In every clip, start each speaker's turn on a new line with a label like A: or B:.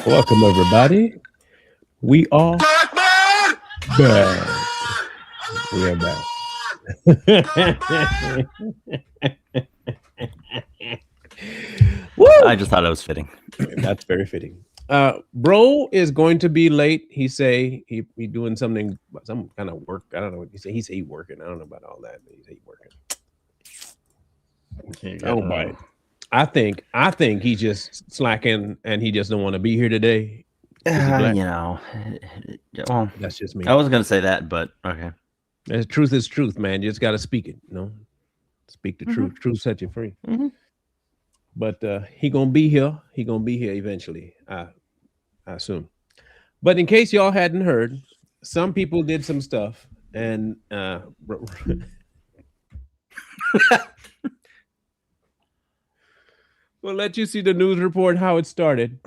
A: Welcome, everybody. We are back. We are back. Woo!
B: I just thought it was fitting.
A: That's very fitting. Bro is going to be late. He say he doing something, some kind of work. I don't know what he say. He say he working. I don't know about all that. But he say he working. Oh boy. I think he's just slacking and he just don't want to be here today.
B: Well,
A: That's just me.
B: I was gonna say that, but okay.
A: The truth is truth, man. You just got to speak it. Speak the truth. Truth set you free.
B: Mm-hmm.
A: But he gonna be here. He gonna be here eventually. I assume. But in case y'all hadn't heard, some people did some stuff, and we'll let you see the news report how it started,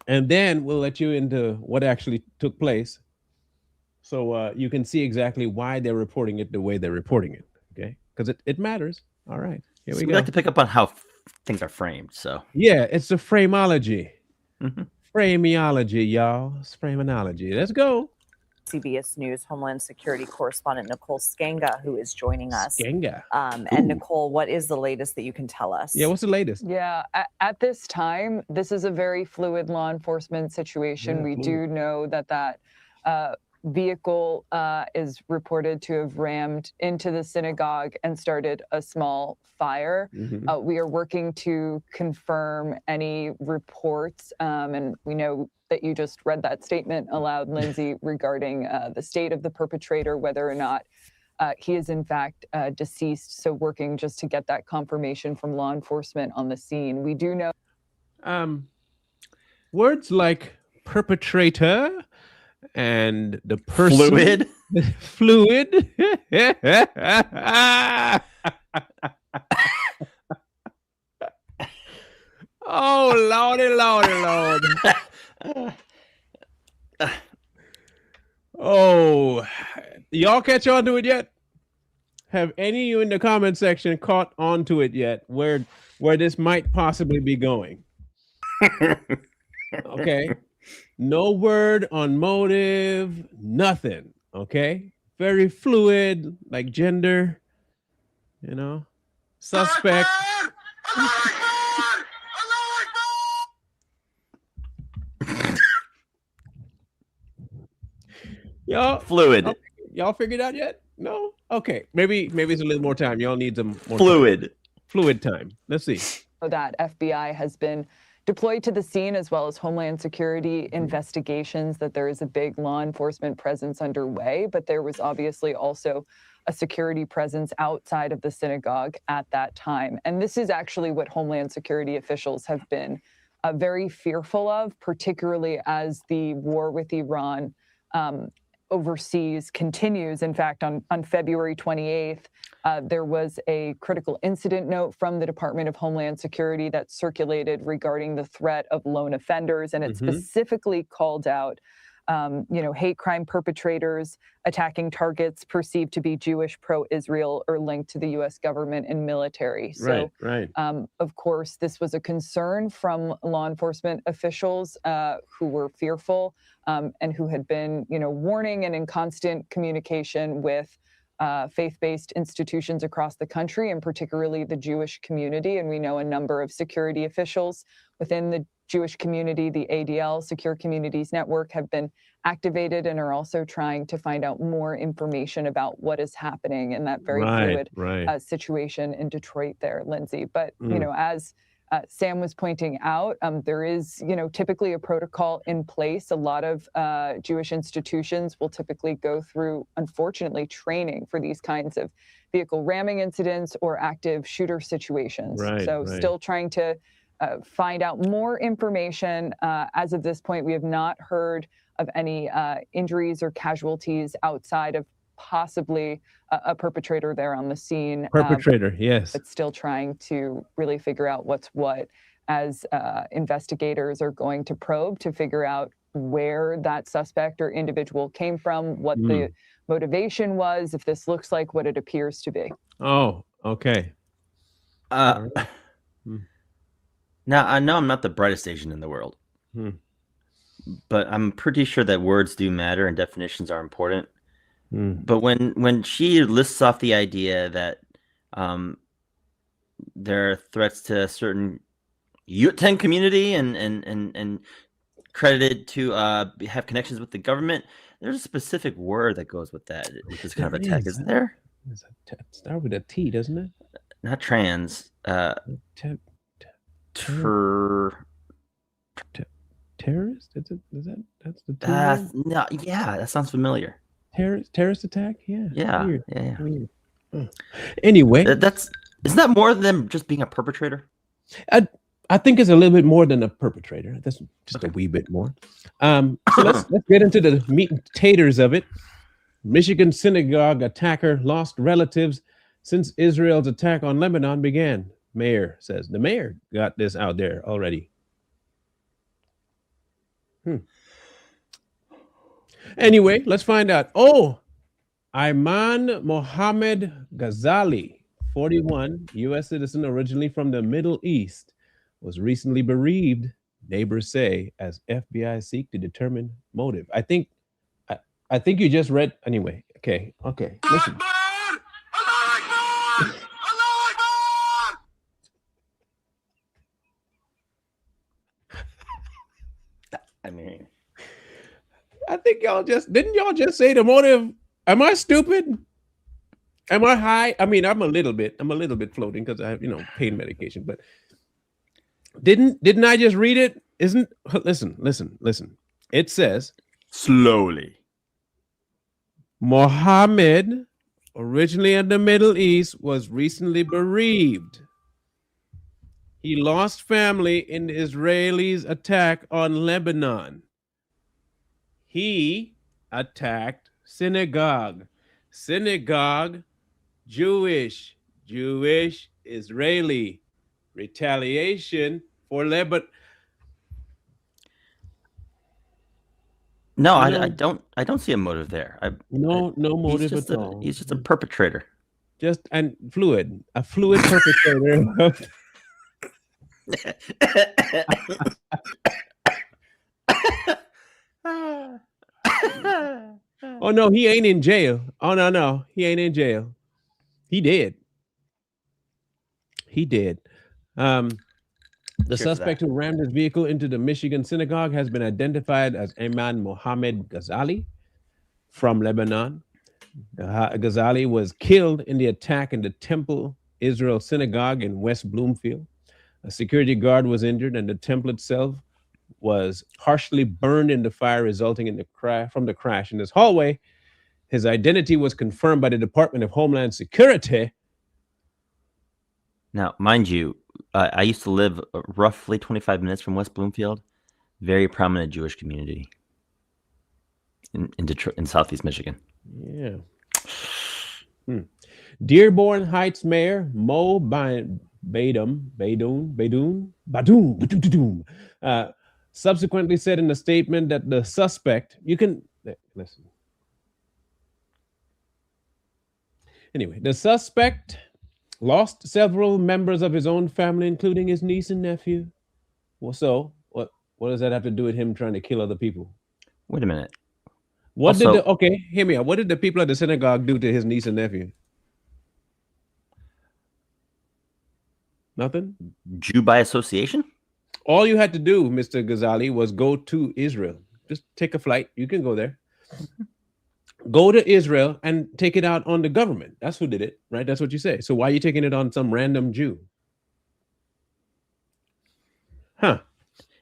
A: and then we'll let you into what actually took place, so you can see exactly why they're reporting it the way they're reporting it. Okay, because it matters. All right, here we go.
B: We like to pick up on how things are framed. So
A: yeah, it's the phraseology.
B: Mhm.
A: Phraseology, y'all. It's phraseology. Let's go.
C: CBS News Homeland Security correspondent Nicole Skenga, who is joining us.
A: Skenga.
C: And Nicole, what is the latest that you can tell us?
A: Yeah, what's the latest?
D: Yeah, at this time, this is a very fluid law enforcement situation.
A: Yeah,
D: we
A: fluid.
D: do know that vehicle is reported to have rammed into the synagogue and started a small fire.
A: Mhm.
D: We are working to confirm any reports, and we know that you just read that statement aloud, Lindsay, regarding the state of the perpetrator, whether or not he is in fact deceased. So working just to get that confirmation from law enforcement on the scene. We do know.
A: Words like perpetrator and the person.
B: Fluid.
A: Fluid. Oh, lordy, lord. Oh, y'all catch on to it yet? Have any of you in the comment section caught on to it yet? Where this might possibly be going? Okay. No word on motive, nothing. Okay. Very fluid, like gender, suspect. Y'all
B: Fluid.
A: Y'all figured out yet? No? Okay. Maybe it's a little more time. Y'all need some more
B: Fluid.
A: Fluid time. Let's see.
D: That FBI has been deployed to the scene, as well as Homeland Security investigations, that there is a big law enforcement presence underway, but there was obviously also a security presence outside of the synagogue at that time. And this is actually what Homeland Security officials have been very fearful of, particularly as the war with Iran overseas continues. In fact, on February 28th, there was a critical incident note from the Department of Homeland Security that circulated regarding the threat of lone offenders, and it specifically called out hate crime perpetrators attacking targets perceived to be Jewish, pro-Israel, or linked to the U.S. government and military. So,
A: right.
D: Of course, this was a concern from law enforcement officials who were fearful and who had been, warning and in constant communication with faith-based institutions across the country, and particularly the Jewish community. And we know a number of security officials within the Jewish community, the ADL, Secure Communities Network, have been activated and are also trying to find out more information about what is happening in that very fluid situation in Detroit there, Lindsay. But, as Sam was pointing out, there is, typically a protocol in place. A lot of Jewish institutions will typically go through, unfortunately, training for these kinds of vehicle ramming incidents or active shooter situations. Still trying to find out more information. As of this point, we have not heard of any injuries or casualties outside of possibly a perpetrator there on the scene.
A: Yes.
D: But still trying to really figure out what's what, as investigators are going to probe to figure out where that suspect or individual came from, what the motivation was, if this looks like what it appears to be.
A: Oh, okay.
B: Now, I know I'm not the brightest Asian in the world,
A: Hmm.
B: But I'm pretty sure that words do matter and definitions are important.
A: Hmm.
B: But when she lists off the idea that there are threats to a certain Uten community and credited to have connections with the government, there's a specific word that goes with that, with this kind of
A: There
B: attack,
A: is.
B: isn't there?
A: Start with a T, doesn't it?
B: Not trans.
A: Te-
B: Ter.
A: terrorist? That's the T word?
B: No, yeah, that sounds familiar.
A: Terrorist attack? Yeah.
B: Yeah,
A: Weird.
B: yeah.
A: Weird. Huh. Anyway,
B: Isn't that more than just being a perpetrator?
A: I think it's a little bit more than a perpetrator. That's just a wee bit more. So let's get into the meat and taters of it. Michigan synagogue attacker lost relatives since Israel's attack on Lebanon began. Mayor says. The mayor got this out there already. Anyway, let's find out. Oh, Ayman Mohamad Ghazali, 41, U.S. citizen originally from the Middle East, was recently bereaved, neighbors say, as FBI seek to determine motive. I think you just read anyway. Okay. Listen.
B: I mean,
A: I think didn't y'all just say the motive? Am I stupid? Am I high? I mean, I'm a little bit floating because I have, pain medication, but didn't I just read it? Listen. It says
B: slowly.
A: Mohammed, originally in the Middle East, was recently bereaved. He lost family in the Israelis' attack on Lebanon. He attacked synagogue. Synagogue, Jewish, Israeli. Retaliation for Lebanon.
B: No, I don't see a motive there.
A: No motive at all.
B: He's just a perpetrator.
A: A fluid perpetrator. Oh no, he ain't in jail. Oh no, he ain't in jail. He did. The suspect who rammed his vehicle into the Michigan synagogue has been identified as Ayman Mohamad Ghazali from Lebanon. Ghazali was killed in the attack in the Temple Israel Synagogue in West Bloomfield. A security guard was injured, and the temple itself was partially burned in the fire, resulting in from the crash. In this hallway, his identity was confirmed by the Department of Homeland Security.
B: Now, mind you, I used to live roughly 25 minutes from West Bloomfield. Very prominent Jewish community in Detroit, in Southeast Michigan.
A: Yeah. Dearborn Heights Mayor Mo Baydoun subsequently said in a statement that the suspect, the suspect lost several members of his own family, including his niece and nephew. Well, so what does that have to do with him trying to kill other people?
B: Wait a minute.
A: Hear me out. What did the people at the synagogue do to his niece and nephew? Nothing?
B: Jew by association?
A: All you had to do, Mr. Ghazali, was go to Israel. Just take a flight. You can go there. Go to Israel and take it out on the government. That's who did it, right? That's what you say. So why are you taking it on some random Jew? Huh.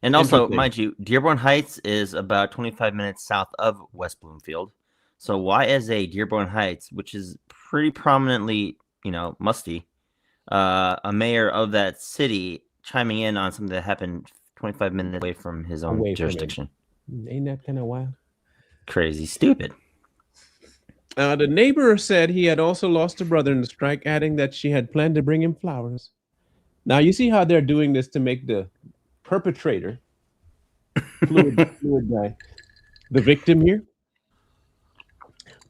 B: And also, mind you, Dearborn Heights is about 25 minutes south of West Bloomfield. So why is a Dearborn Heights, which is pretty prominently, musty, a mayor of that city chiming in on something that happened 25 minutes away from his own jurisdiction?
A: Ain't that kind of wild?
B: Crazy stupid.
A: The neighbor said he had also lost a brother in the strike, adding that she had planned to bring him flowers. Now, you see how they're doing this to make the perpetrator, fluid guy, the victim here?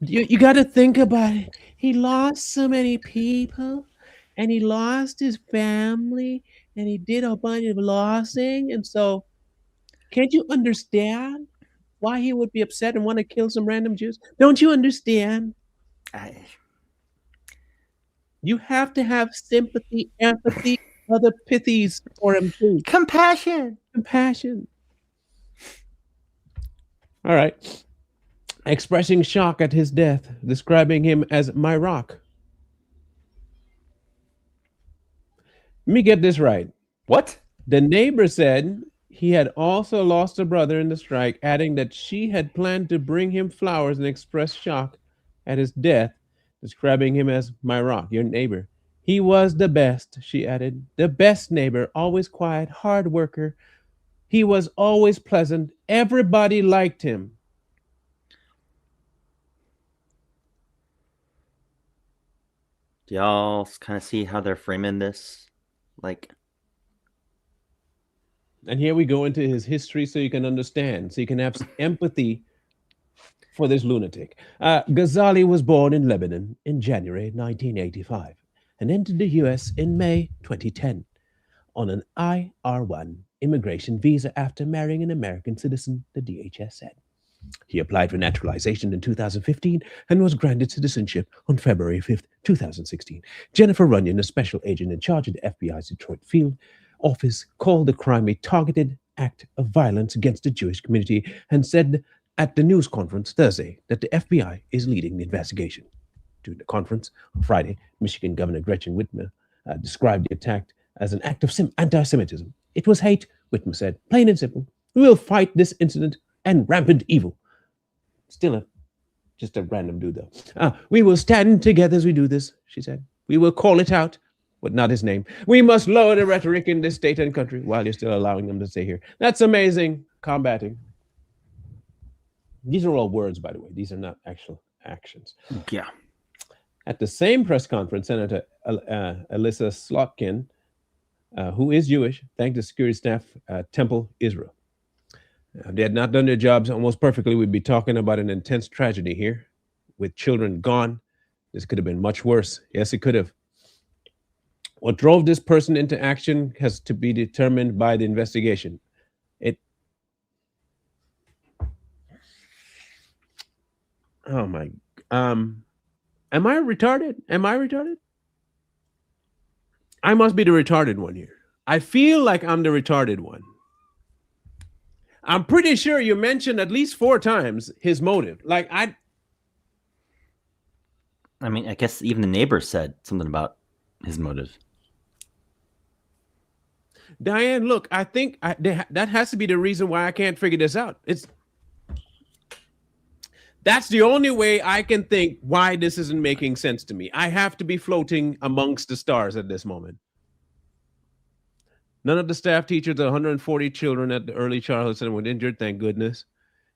A: You got to think about it. He lost so many people, and he lost his family, and he did a bunch of losing, and so Can't you understand why he would be upset and want to kill some random Jews? Don't you understand? You have to have sympathy, empathy, other pithies for him too.
B: Compassion.
A: All right. Expressing shock at his death, describing him as my rock. Let me get this right.
B: What?
A: The neighbor said he had also lost a brother in the strike, adding that she had planned to bring him flowers and express shock at his death, describing him as my rock, your neighbor. He was the best, she added. The best neighbor, always quiet, hard worker. He was always pleasant. Everybody liked him.
B: Do y'all kind of see how they're framing this? Like,
A: and here we go into his history so you can understand, so you can have empathy for this lunatic. Ghazali was born in Lebanon in January 1985 and entered the U.S. in May 2010 on an IR1 immigration visa after marrying an American citizen, the DHS said. He applied for naturalization in 2015 and was granted citizenship on February 5th, 2016. Jennifer Runyon, a special agent in charge of the FBI's Detroit field office, called the crime a targeted act of violence against the Jewish community and said at the news conference Thursday that the FBI is leading the investigation. During the conference on Friday, Michigan Governor Gretchen Whitmer described the attack as an act of anti-Semitism. It was hate, Whitmer said, plain and simple. We will fight this incident and rampant evil. Still just a random dude, though. We will stand together as we do this, she said. We will call it out, but not his name. We must lower the rhetoric in this state and country while you're still allowing them to stay here. That's amazing. Combating. These are all words, by the way. These are not actual actions.
B: Yeah.
A: At the same press conference, Senator Alyssa Slotkin, who is Jewish, thanked the security staff at Temple Israel. If they had not done their jobs almost perfectly, we'd be talking about an intense tragedy here with children gone. This could have been much worse. Yes, it could have. What drove this person into action has to be determined by the investigation. Oh my, am I retarded? I must be the retarded one here. I feel like I'm the retarded one. I'm pretty sure you mentioned at least 4 times his motive. Like I
B: mean, I guess even the neighbor said something about his motive.
A: Diane, look, I think that has to be the reason why I can't figure this out. That's the only way I can think why this isn't making sense to me. I have to be floating amongst the stars at this moment. None of the staff teachers, the 140 children at the early childhood center were injured, thank goodness.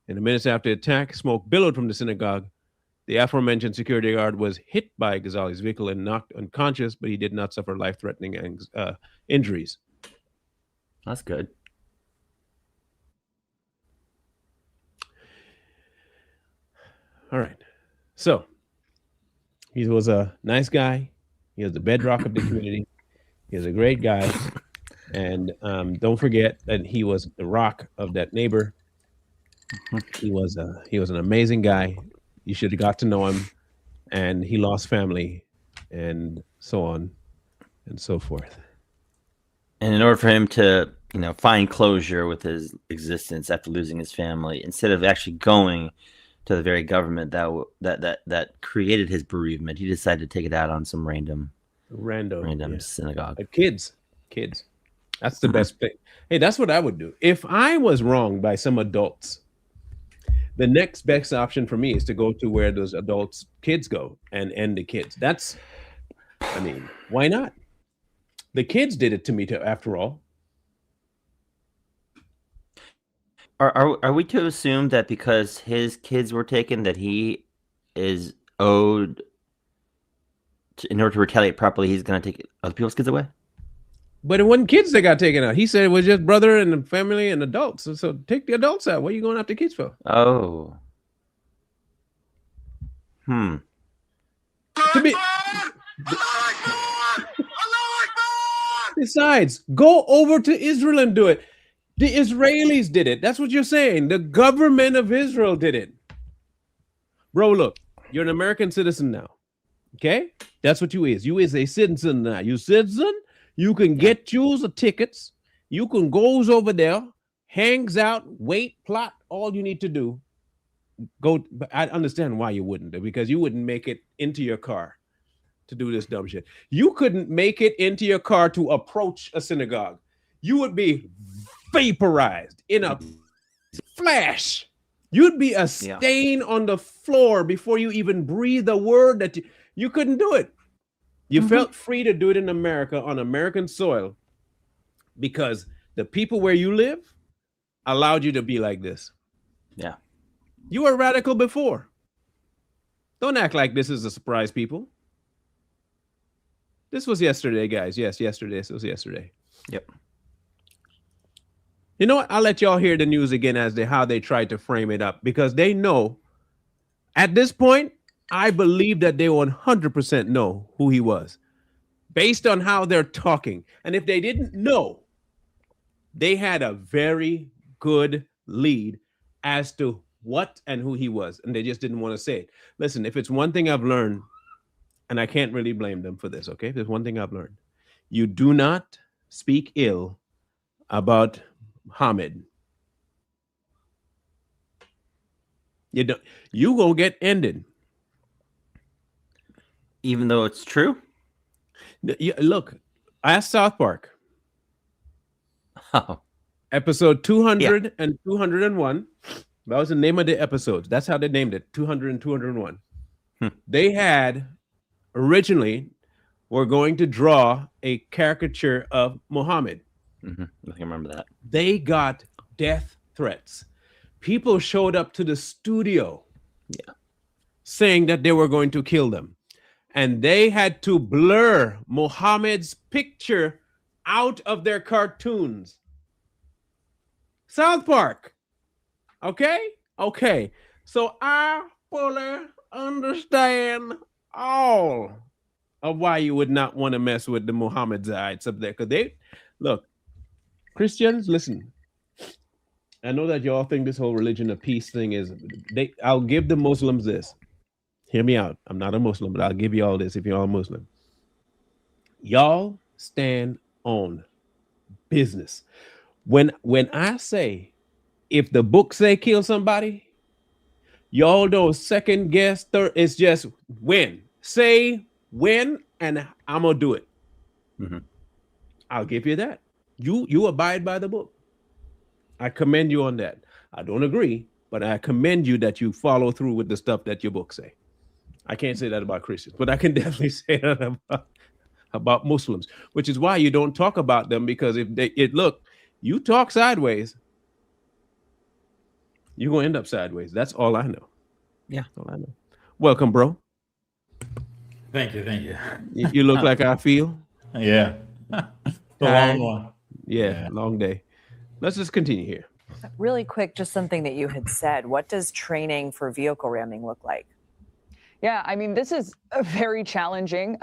A: In the minutes after the attack, smoke billowed from the synagogue. The aforementioned security guard was hit by Ghazali's vehicle and knocked unconscious, but he did not suffer life-threatening injuries.
B: That's good.
A: All right. So he was a nice guy. He was the bedrock of the community. He was a great guy. And don't forget that he was the rock of that neighbor. He was an amazing guy. You should have got to know him. And he lost family and so on and so forth.
B: And in order for him to, find closure with his existence after losing his family, instead of actually going to the very government that created his bereavement, he decided to take it out on some random synagogue. Kids.
A: That's the best thing. Hey, that's what I would do. If I was wronged by some adults, the next best option for me is to go to where those adults' kids go and end the kids. Why not? The kids did it to me after all.
B: Are we to assume that because his kids were taken that he is owed, in order to retaliate properly, he's going to take other people's kids away?
A: But it wasn't kids that got taken out. He said it was just brother and family and adults. So take the adults out. What are you going after kids for?
B: Oh.
A: Besides, go over to Israel and do it. The Israelis did it. That's what you're saying. The government of Israel did it. Bro, look, you're an American citizen now. Okay? That's what you is. You is a citizen now. You citizen, you can get you the tickets. You can goes over there, hangs out, wait, plot. All you need to do, go. But I understand why you wouldn't, because you wouldn't make it into your car to do this dumb shit. You couldn't make it into your car to approach a synagogue. You would be vaporized in a flash. You'd be a stain on the floor before you even breathe a word that you couldn't do it. You felt free to do it in America on American soil because the people where you live allowed you to be like this.
B: Yeah.
A: You were radical before. Don't act like this is a surprise, people. This was yesterday, guys. Yes, yesterday. This was yesterday.
B: Yep.
A: You know what? I'll let y'all hear the news again as to how they tried to frame it up, because they know at this point, I believe that they 100% know who he was based on how they're talking. And if they didn't know, they had a very good lead as to what and who he was. And they just didn't want to say it. Listen, if it's one thing I've learned, and I can't really blame them for this, okay? There's one thing I've learned. You do not speak ill about Hamid. You don't. You gonna get ended.
B: Even though it's true?
A: Look, ask South Park.
B: Oh.
A: Episode 200 and 201. That was the name of the episodes. That's how they named it, 200 and 201. They had originally were going to draw a caricature of Muhammad.
B: I think I remember that.
A: They got death threats. People showed up to the studio saying that they were going to kill them. And they had to blur Muhammad's picture out of their cartoons. South Park. Okay? Okay. So I fully understand all of why you would not want to mess with the Muhammadites up there. Because they, look, Christians, listen. I know that y'all think this whole religion of peace thing is, I'll give the Muslims this. Hear me out. I'm not a Muslim, but I'll give you all this if you're all Muslim. Y'all stand on business. When I say, if the book say kill somebody, y'all don't second guess, third. It's just when. Say when, and I'm gonna do it. I'll give you that. You abide by the book. I commend you on that. I don't agree, but I commend you that you follow through with the stuff that your book say. I can't say that about Christians, but I can definitely say that about Muslims, which is why you don't talk about them, because if look, you talk sideways, you're gonna end up sideways. That's all I know.
B: Yeah,
A: that's all I know. Welcome, bro.
E: Thank you.
A: You look like I feel.
E: Yeah. It's a long one.
A: Yeah, long day. Let's just continue here.
C: Really quick, just something that you had said. What does training for vehicle ramming look like?
D: Yeah, I mean, this is very challenging.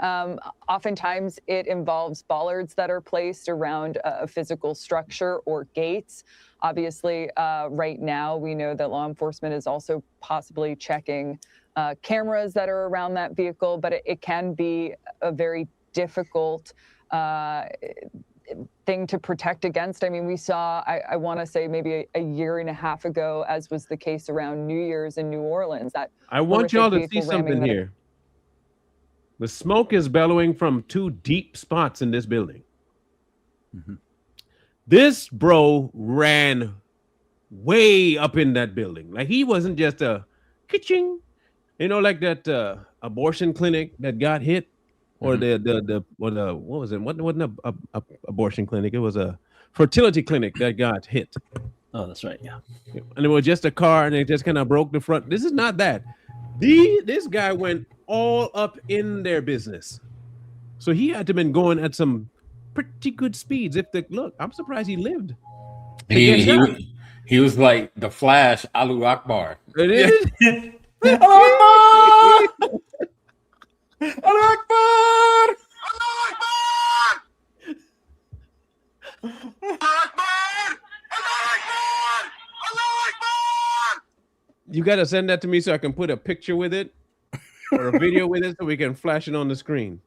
D: Oftentimes it involves bollards that are placed around a physical structure or gates. Obviously, right now, we know that law enforcement is also possibly checking cameras that are around that vehicle, but it can be a very difficult thing to protect against. I mean, we saw, I want to say maybe a year and a half ago, as was the case around New Year's in New Orleans. That
A: I want y'all to see something here. The smoke is bellowing from two deep spots in this building. This bro ran way up in that building. Like he wasn't just a kitching, like that abortion clinic that got hit. Or the what was it? What wasn't a abortion clinic? It was a fertility clinic that got hit.
B: Oh, that's right. Yeah.
A: And it was just a car, and it just kind of broke the front. This is not that. This guy went all up in their business, so he had to been going at some pretty good speeds. Look, I'm surprised he lived.
E: He was like the Flash, Allahu Akbar.
A: It is.
E: Allah Akbar! Allah Akbar!
A: got to send that to me so I can put a picture with it or a video with it so we can flash it on the screen.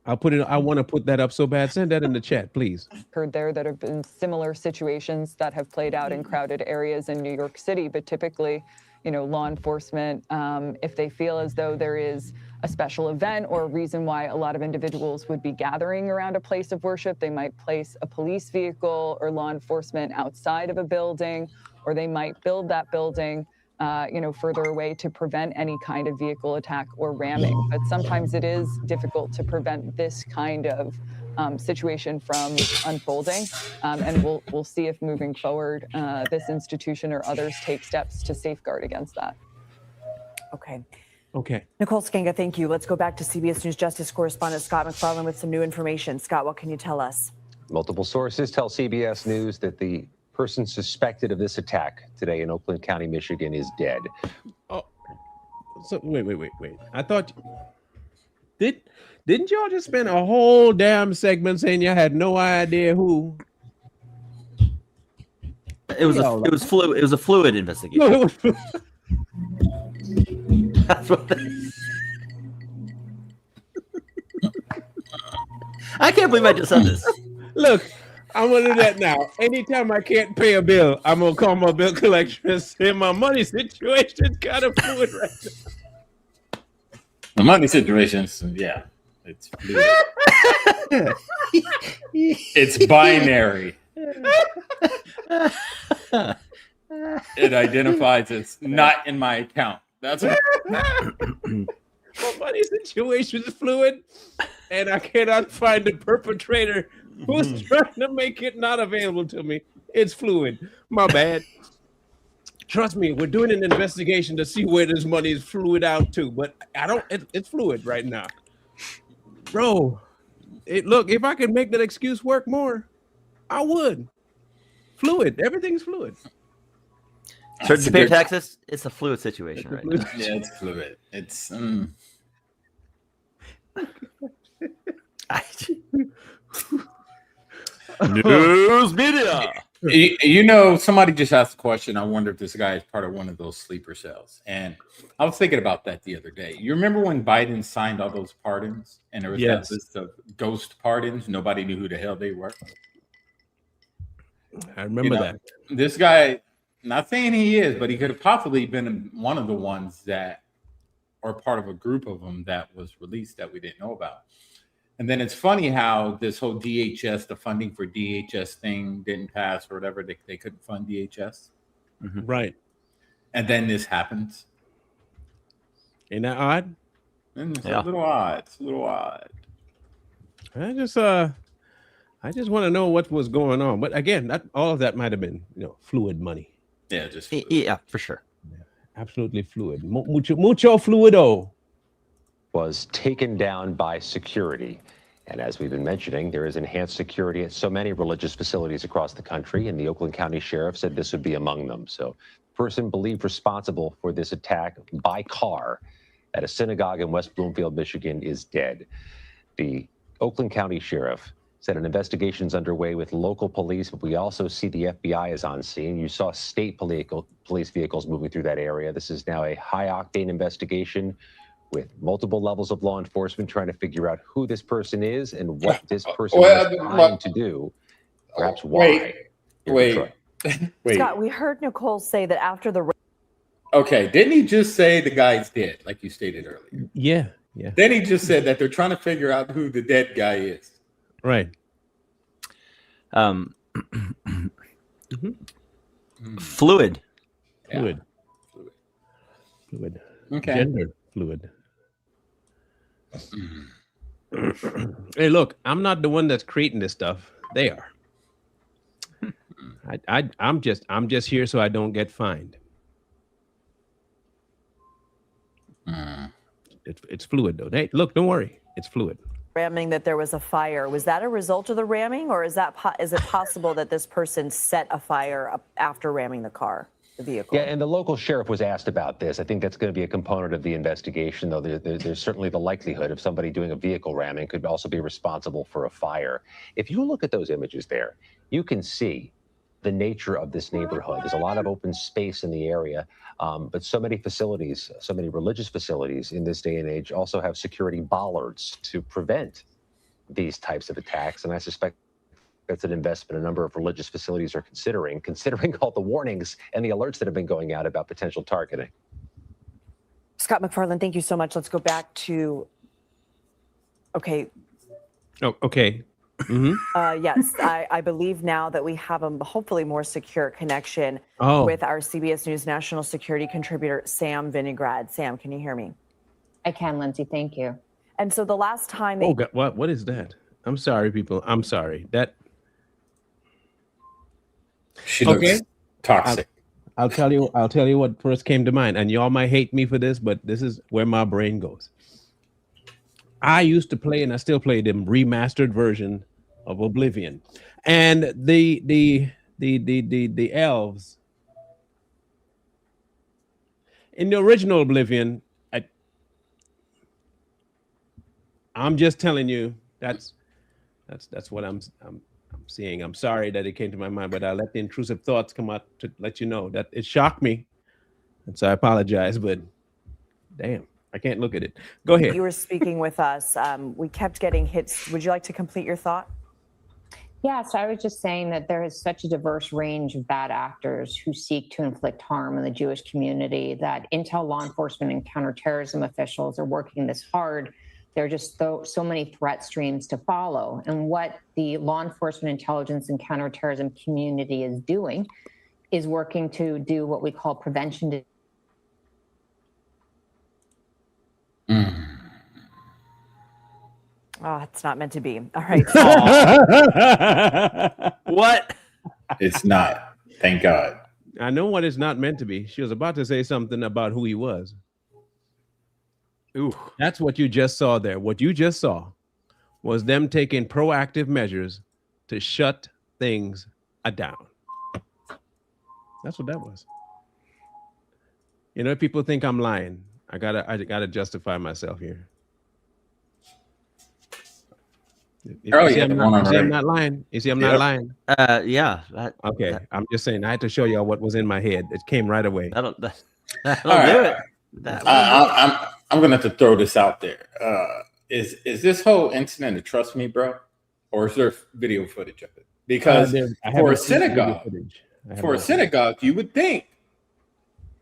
A: I'll put it. I want to put that up so bad. Send that in the chat, please.
D: Heard there that have been similar situations that have played out in crowded areas in New York City, but typically, law enforcement, if they feel as though there is a special event or a reason why a lot of individuals would be gathering around a place of worship, they might place a police vehicle or law enforcement outside of a building, or they might build that building further away to prevent any kind of vehicle attack or ramming. But sometimes it is difficult to prevent this kind of situation from unfolding. And we'll see if moving forward, this institution or others take steps to safeguard against that.
C: Okay. Nicole Sganga, thank you. Let's go back to CBS News Justice correspondent Scott McFarland with some new information. Scott, what can you tell us?
F: Multiple sources tell CBS News that the person suspected of this attack today in Oakland County, Michigan, is dead.
A: Oh, so wait. I thought didn't y'all just spend a whole damn segment saying you had no idea who?
B: It was a fluid investigation.
A: No, it was.
B: That's what I can't believe I just said this.
A: Look, I'm gonna do that now. Anytime I can't pay a bill, I'm gonna call my bill collector and say my money situation's kind of fluid right now.
E: The money situations, yeah, it's fluid. It's binary. It identifies it's not in my account. That's what.
A: My money situation is fluid, and I cannot find the perpetrator who's trying to make it not available to me. It's fluid. My bad. Trust me, we're doing an investigation to see where this money is fluid out to, but it's fluid right now. Bro, look, if I could make that excuse work more, I would. Fluid. Everything's fluid.
B: So to pay taxes, it's a fluid situation right now.
E: Yeah, it's fluid. It's
B: News media.
E: Somebody just asked a question. I wonder if this guy is part of one of those sleeper cells. And I was thinking about that the other day. You remember when Biden signed all those pardons and there was that list of ghost pardons? Nobody knew who the hell they were.
A: I remember that.
E: This guy, not saying he is, but he could have possibly been one of the ones that are part of a group of them that was released that we didn't know about. And then it's funny how this whole DHS, the funding for DHS thing didn't pass or whatever. They couldn't fund DHS.
A: Mm-hmm. Right.
E: And then this happens.
A: Ain't that odd?
E: And it's a little odd. It's a little odd.
A: I just want to know what was going on. But again, all of that might have been, fluid money.
E: Yeah, just
B: fluid. Yeah, for sure.
A: Yeah, absolutely fluid. Mucho fluido.
F: Was taken down by security. And as we've been mentioning, there is enhanced security at so many religious facilities across the country, and the Oakland County Sheriff said this would be among them. So the person believed responsible for this attack by car at a synagogue in West Bloomfield, Michigan, is dead. The Oakland County Sheriff said an investigation is underway with local police, but we also see the FBI is on scene. You saw state police vehicles moving through that area. This is now a high-octane investigation with multiple levels of law enforcement trying to figure out who this person is and what this person is trying to do, perhaps why.
E: Wait.
C: Scott, we heard Nicole say that after the...
E: Okay, didn't he just say the guy's dead, like you stated earlier?
A: Yeah.
E: Then he just said that they're trying to figure out who the dead guy is.
A: Right.
B: Fluid.
A: Fluid.
E: Okay.
A: Gender fluid. Hey, look, I'm not the one that's creating this stuff. They are. I'm just here so I don't get fined. It's fluid though. Hey, look, don't worry. It's fluid.
C: Ramming that there was a fire. Was that a result of the ramming, or is it possible that this person set a fire after ramming the vehicle?
F: Yeah, and the local sheriff was asked about this. I think that's going to be a component of the investigation, though. There's certainly the likelihood of somebody doing a vehicle ramming could also be responsible for a fire. If you look at those images there, you can see the nature of this neighborhood. There's a lot of open space in the area, but so many facilities, so many religious facilities in this day and age also have security bollards to prevent these types of attacks. And I suspect that's an investment a number of religious facilities are considering all the warnings and the alerts that have been going out about potential targeting.
C: Scott McFarland, thank you so much. Let's go back to, okay.
A: Oh, okay.
C: Yes, I believe now that we have a hopefully more secure connection with our CBS News national security contributor, Sam Vinograd. Sam, can you hear me?
G: I can, Lindsay. Thank you.
C: And so the last time...
A: Oh, God, what is that? I'm sorry, people. I'm sorry.
E: She looks toxic.
A: I'll tell you what first came to mind, and y'all might hate me for this, but this is where my brain goes. I used to play, and I still play, the remastered version of Oblivion, and the elves in the original Oblivion. I'm just telling you, that's what I'm seeing. I'm sorry that it came to my mind, but I let the intrusive thoughts come out to let you know that it shocked me, and so I apologize. But damn, I can't look at it. Go ahead.
C: You were speaking with us. We kept getting hits. Would you like to complete your thought?
G: Yes, I was just saying that there is such a diverse range of bad actors who seek to inflict harm in the Jewish community that intel, law enforcement, and counterterrorism officials are working this hard. There are just so many threat streams to follow. And what the law enforcement, intelligence, and counterterrorism community is doing is working to do what we call prevention.
C: Oh, it's not meant to be. All right.
B: What?
E: It's not. Thank God.
A: I know what it's not meant to be. She was about to say something about who he was. Ooh, that's what you just saw there. What you just saw was them taking proactive measures to shut things down. That's what that was. You know, people think I'm lying. I gotta justify myself here. You see, I'm not lying. You see, I'm not lying.
B: Yeah.
A: Okay, I'm just saying. I had to show y'all what was in my head. It came right away.
B: That'll do
E: Right.
B: it.
E: I'm gonna have to throw this out there. Is this whole incident a trust me, bro, or is there video footage of it? Because for a synagogue, you would think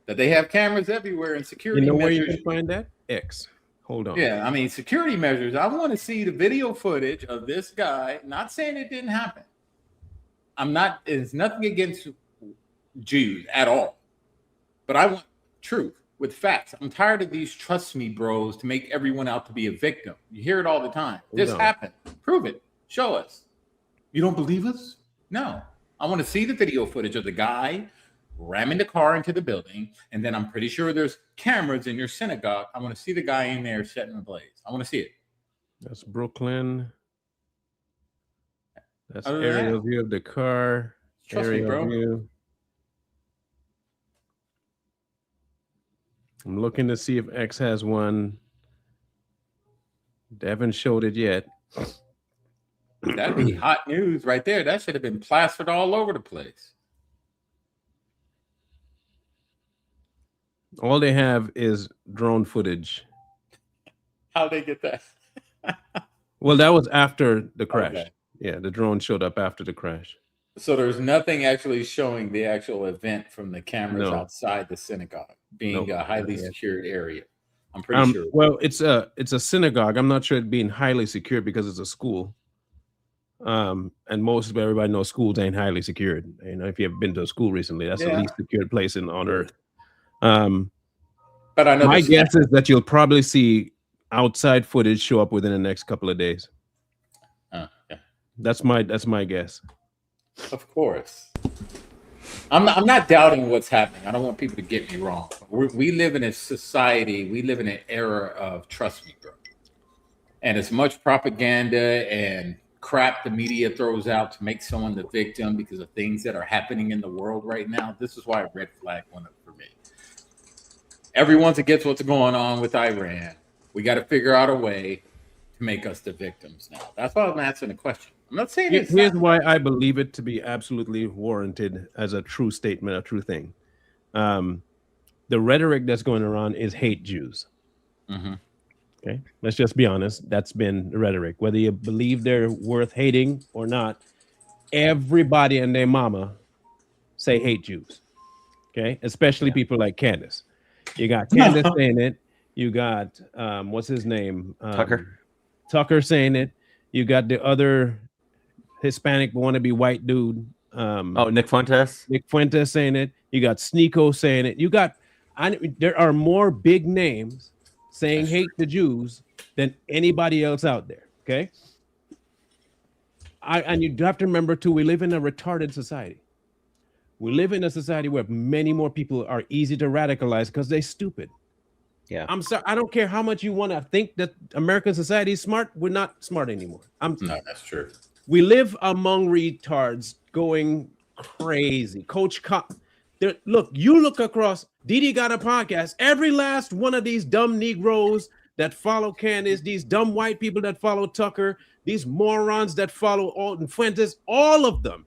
E: that they have cameras everywhere and security.
A: You know
E: measures.
A: where you can find that? X. Hold on.
E: Yeah, I mean security measures. I want to see the video footage of this guy. Not saying it didn't happen. I'm not. It's nothing against Jews at all, but I want truth with facts. I'm tired of these trust me bros to make everyone out to be a victim. You hear it all the time. This happened. Prove it. Show us. You don't believe us? No. I want to see the video footage of the guy ramming the car into the building, and then I'm pretty sure there's cameras in your synagogue. I want to see the guy in there setting the blaze. I want to see it.
A: That's Brooklyn. That's aerial view of the car.
E: Trust me, bro.
A: View. I'm looking to see if X has one. They haven't showed it yet.
E: That'd be hot news right there. That should have been plastered all over the place.
A: All they have is drone footage.
E: How'd they get that?
A: Well, that was after the crash.
E: Okay.
A: Yeah, the drone showed up after the crash.
E: So there's nothing actually showing the actual event from the cameras outside the synagogue being a highly secured area. I'm pretty sure.
A: Well, it's a synagogue. I'm not sure it being highly secured because it's a school. And most of everybody knows schools ain't highly secured. You know, if you have been to a school recently, that's the least secured place on earth.
E: But I know
A: my guess is that you'll probably see outside footage show up within the next couple of days.
E: Yeah.
A: That's my guess.
E: Of course. I'm not doubting what's happening. I don't want people to get me wrong. We live in a society, we live in an era of trust me, bro. And as much propaganda and crap the media throws out to make someone the victim because of things that are happening in the world right now, this is why a red flag went up for me. Everyone's against what's going on with Iran. We got to figure out a way to make us the victims now. That's why I'm asking the question. I'm not saying
A: Here's why I believe it to be absolutely warranted as a true statement, a true thing. The rhetoric that's going around is hate Jews.
E: Mm-hmm.
A: Okay, let's just be honest. That's been the rhetoric. Whether you believe they're worth hating or not, everybody and their mama say hate Jews. Okay, especially people like Candace. You got Candace saying it. You got what's his name? Tucker saying it. You got the other Hispanic wannabe white dude.
B: Nick Fuentes.
A: Nick Fuentes saying it. You got Sneeko saying it. You got there are more big names saying hate the Jews than anybody else out there. Okay. And you have to remember too, we live in a retarded society. We live in a society where many more people are easy to radicalize because they're stupid.
B: Yeah.
A: I'm sorry. I don't care how much you want to think that American society is smart. We're not smart anymore.
E: No, that's true.
A: We live among retards going crazy. Look, you look across. Didi got a podcast. Every last one of these dumb Negroes that follow Candace, these dumb white people that follow Tucker, these morons that follow Alton Fuentes, all of them,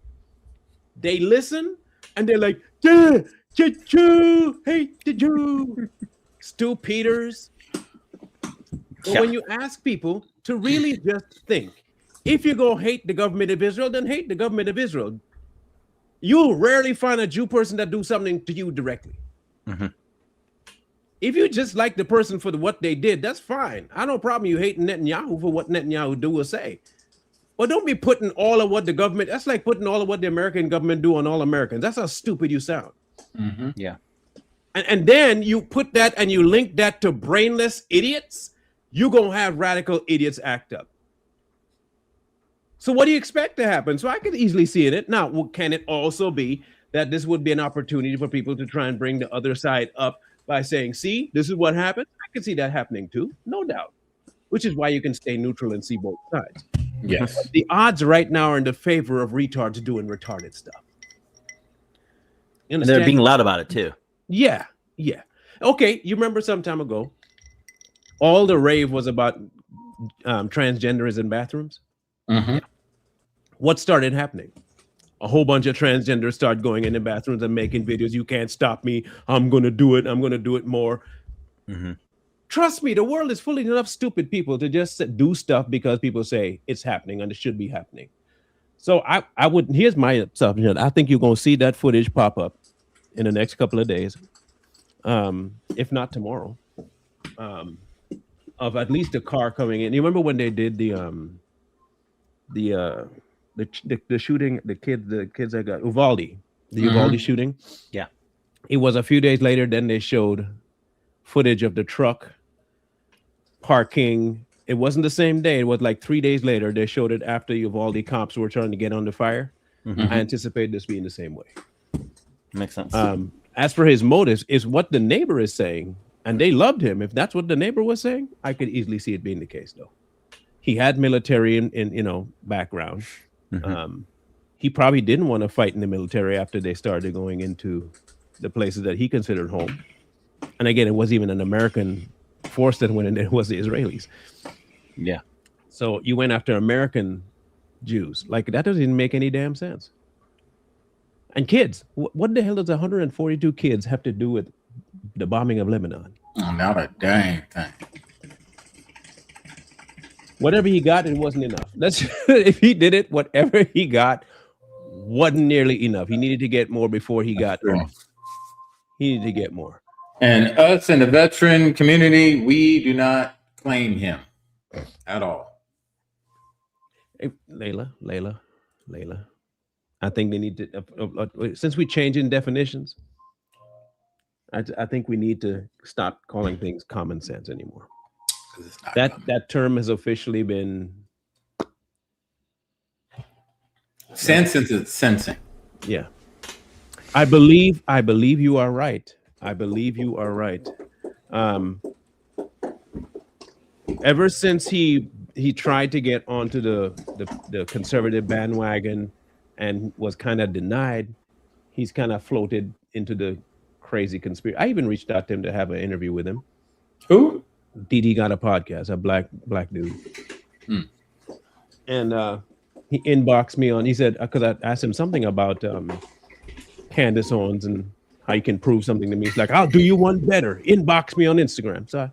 A: they listen and they're like, yeah, Jew, hate the Jew. Stu Peters. But when you ask people to really just think, if you go hate the government of Israel, then hate the government of Israel. You'll rarely find a Jew person that do something to you directly.
B: Mm-hmm.
A: If you just like the person for what they did, that's fine. I no problem you hating Netanyahu for what Netanyahu do or say. But don't be putting all of what the government, that's like putting all of what the American government do on all Americans. That's how stupid you sound.
B: Mm-hmm. Yeah.
A: And then you put that and you link that to brainless idiots, you're going to have radical idiots act up. So what do you expect to happen? So I could easily see it. Now, can it also be that this would be an opportunity for people to try and bring the other side up by saying, see, this is what happened? I can see that happening too, no doubt, which is why you can stay neutral and see both sides.
E: Yes.
A: The odds right now are in the favor of retards doing retarded stuff.
B: And they're being loud about it too.
A: Yeah. Okay, you remember some time ago, all the rave was about transgenders in bathrooms?
E: Mm-hmm.
A: What started happening? A whole bunch of transgenders started going in the bathrooms and making videos. You can't stop me. I'm going to do it. I'm going to do it more.
B: Mm-hmm.
A: Trust me, the world is full of enough stupid people to just do stuff because people say it's happening and it should be happening. So I would, here's my assumption. I think you're going to see that footage pop up in the next couple of days, if not tomorrow, of at least a car coming in. You remember when they did the shooting, the kids that got Uvalde, the Uvalde shooting?
B: Yeah.
A: It was a few days later, then they showed footage of the truck parking. It wasn't the same day. It was like 3 days later. They showed it after Uvalde cops were trying to get on the fire.
B: Mm-hmm.
A: I anticipate this being the same way.
B: Makes sense.
A: As for his motives, is what the neighbor is saying, and they loved him. If that's what the neighbor was saying, I could easily see it being the case, though. He had military in background.
B: Mm-hmm.
A: He probably didn't want to fight in the military after they started going into the places that he considered home. And again, it wasn't even an American force that went in there, it was the Israelis.
B: Yeah.
A: So you went after American Jews. Like, that doesn't even make any damn sense. And kids, what the hell does 142 kids have to do with the bombing of Lebanon?
E: Oh, not a dang thing.
A: Whatever he got, it wasn't enough. If he did it, whatever he got wasn't nearly enough. He needed to get more before he got off. He needed to get more.
E: And us in the veteran community, we do not claim him at all.
A: Hey, Layla. I think they need to, since we're changing definitions, I think we need to stop calling things common sense anymore. That term has officially been
E: sense into sensing.
A: Yeah. I believe you are right. Ever since he tried to get onto the conservative bandwagon and was kind of denied, he's kind of floated into the crazy conspiracy. I even reached out to him to have an interview with him.
E: Who?
A: Didi got a podcast, a black dude. And He inboxed me on. He said because I asked him something about Candace Owens and how you can prove something to me. He's like, "I'll do you one better. Inbox me on Instagram." So,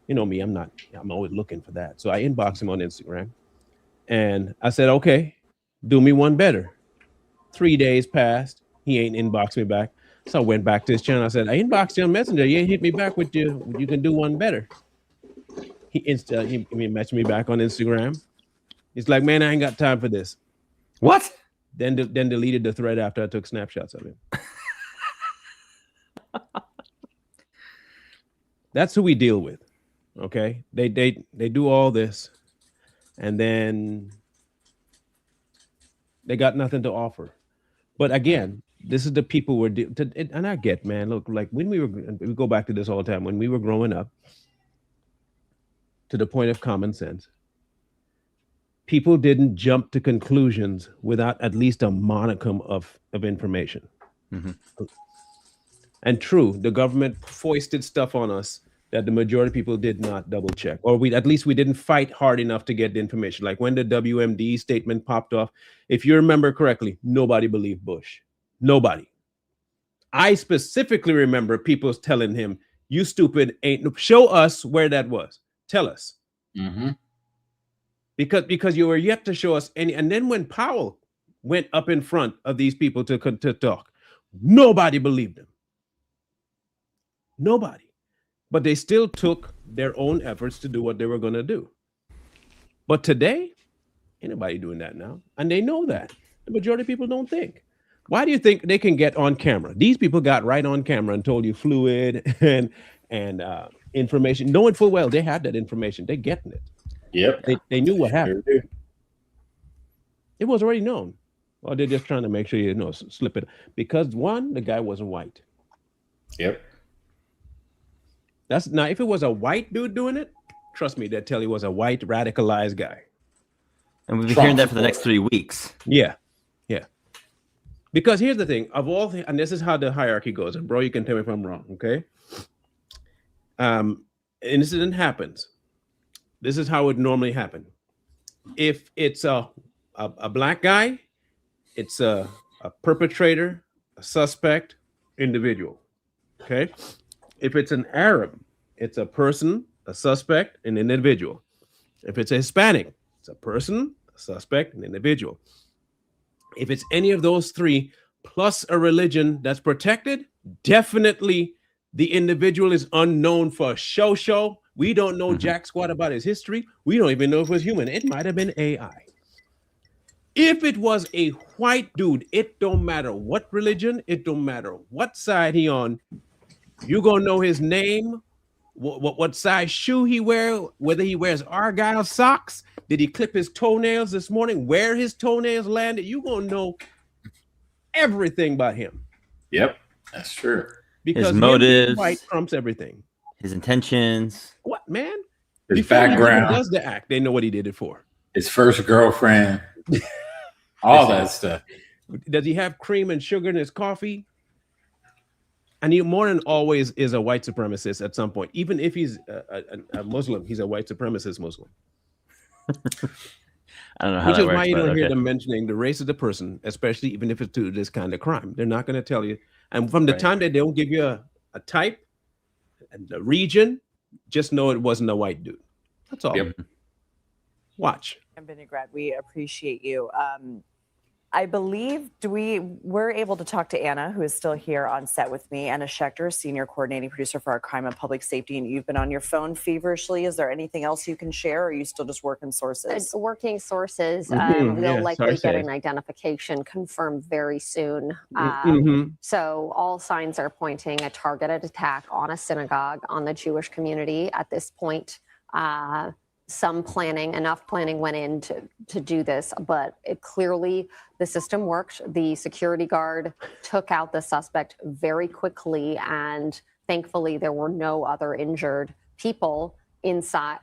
A: you know me, I'm always looking for that. So I inboxed him on Instagram, and I said, "Okay, do me one better." 3 days passed. He ain't inboxed me back. So I went back to his channel. I said, "I inboxed you on Messenger. You ain't hit me back with you can do one better." He messaged me back on Instagram. He's like, "Man, I ain't got time for this."
B: What?
A: Then deleted the thread after I took snapshots of him. That's who we deal with. Okay, they do all this, and then they got nothing to offer. But again, this is the people and I get, man. Look, like when we go back to this all the time. When we were growing up, to the point of common sense, people didn't jump to conclusions without at least a modicum of information. Mm-hmm. And true, the government foisted stuff on us that the majority of people did not double check, or we didn't fight hard enough to get the information. Like when the WMD statement popped off, if you remember correctly, nobody believed Bush. Nobody. I specifically remember people telling him, "You stupid, show us where that was. Tell us."
E: Mm-hmm.
A: Because you were yet to show us any. And then when Powell went up in front of these people to talk, nobody believed him. Nobody. But they still took their own efforts to do what they were going to do. But today, ain't nobody doing that now. And they know that. The majority of people don't think. Why do you think they can get on camera? These people got right on camera and told you fluid and information, knowing full well they have that information. They're getting it.
E: Yep.
A: They knew what happened. It was already known. Or they're just trying to make sure slip it. Because one, the guy wasn't white.
E: Yep.
A: Now, if it was a white dude doing it, trust me, they'd tell you it was a white radicalized guy.
B: And we've been hearing that for the next 3 weeks.
A: Yeah. Because here's the thing, and this is how the hierarchy goes. And bro, you can tell me if I'm wrong, okay? An incident happens. This is how it normally happen. If it's a black guy, it's a perpetrator, a suspect, individual. Okay. If it's an Arab, it's a person, a suspect, an individual. If it's a Hispanic, it's a person, a suspect, an individual. If it's any of those three plus a religion that's protected, definitely the individual is unknown for show. We don't know jack squat about his history. We don't even know if it was human. It might have been AI. If it was a white dude, it don't matter what religion, it don't matter what side he on. You're gonna know his name, what size shoe he wear, whether he wears Argyle socks. Did he clip his toenails this morning? Where his toenails landed? You're gonna know everything about him.
E: Yep, that's true.
A: Because
B: his motives,
A: white trumps everything.
B: His intentions.
A: What, man?
E: His
A: Before
E: background.
A: He does the act, they know what he did it for.
E: His first girlfriend. All that stuff.
A: Does he have cream and sugar in his coffee? And he more than always is a white supremacist at some point. Even if he's a Muslim, he's a white supremacist Muslim.
B: I don't know how
A: Which
B: that
A: is
B: works,
A: why you don't
B: but
A: hear
B: okay.
A: them mentioning the race of the person, especially even if it's to this kind of crime. They're not going to tell you. And from the time that they don't give you a type and the region, just know it wasn't a white dude. That's all.
E: Yep.
A: Watch.
C: Vinaigrette, we appreciate you. I believe we're able to talk to Anna, who is still here on set with me, Anna Schechter, senior coordinating producer for our crime and public safety, and you've been on your phone feverishly. Is there anything else you can share, or are you still just working sources?
H: Working sources.
A: Mm-hmm.
H: We'll likely get an identification confirmed very soon. So all signs are pointing a targeted attack on a synagogue, on the Jewish community at this point. Enough planning went in to do this, but clearly the system worked. The security guard took out the suspect very quickly, and thankfully there were no other injured people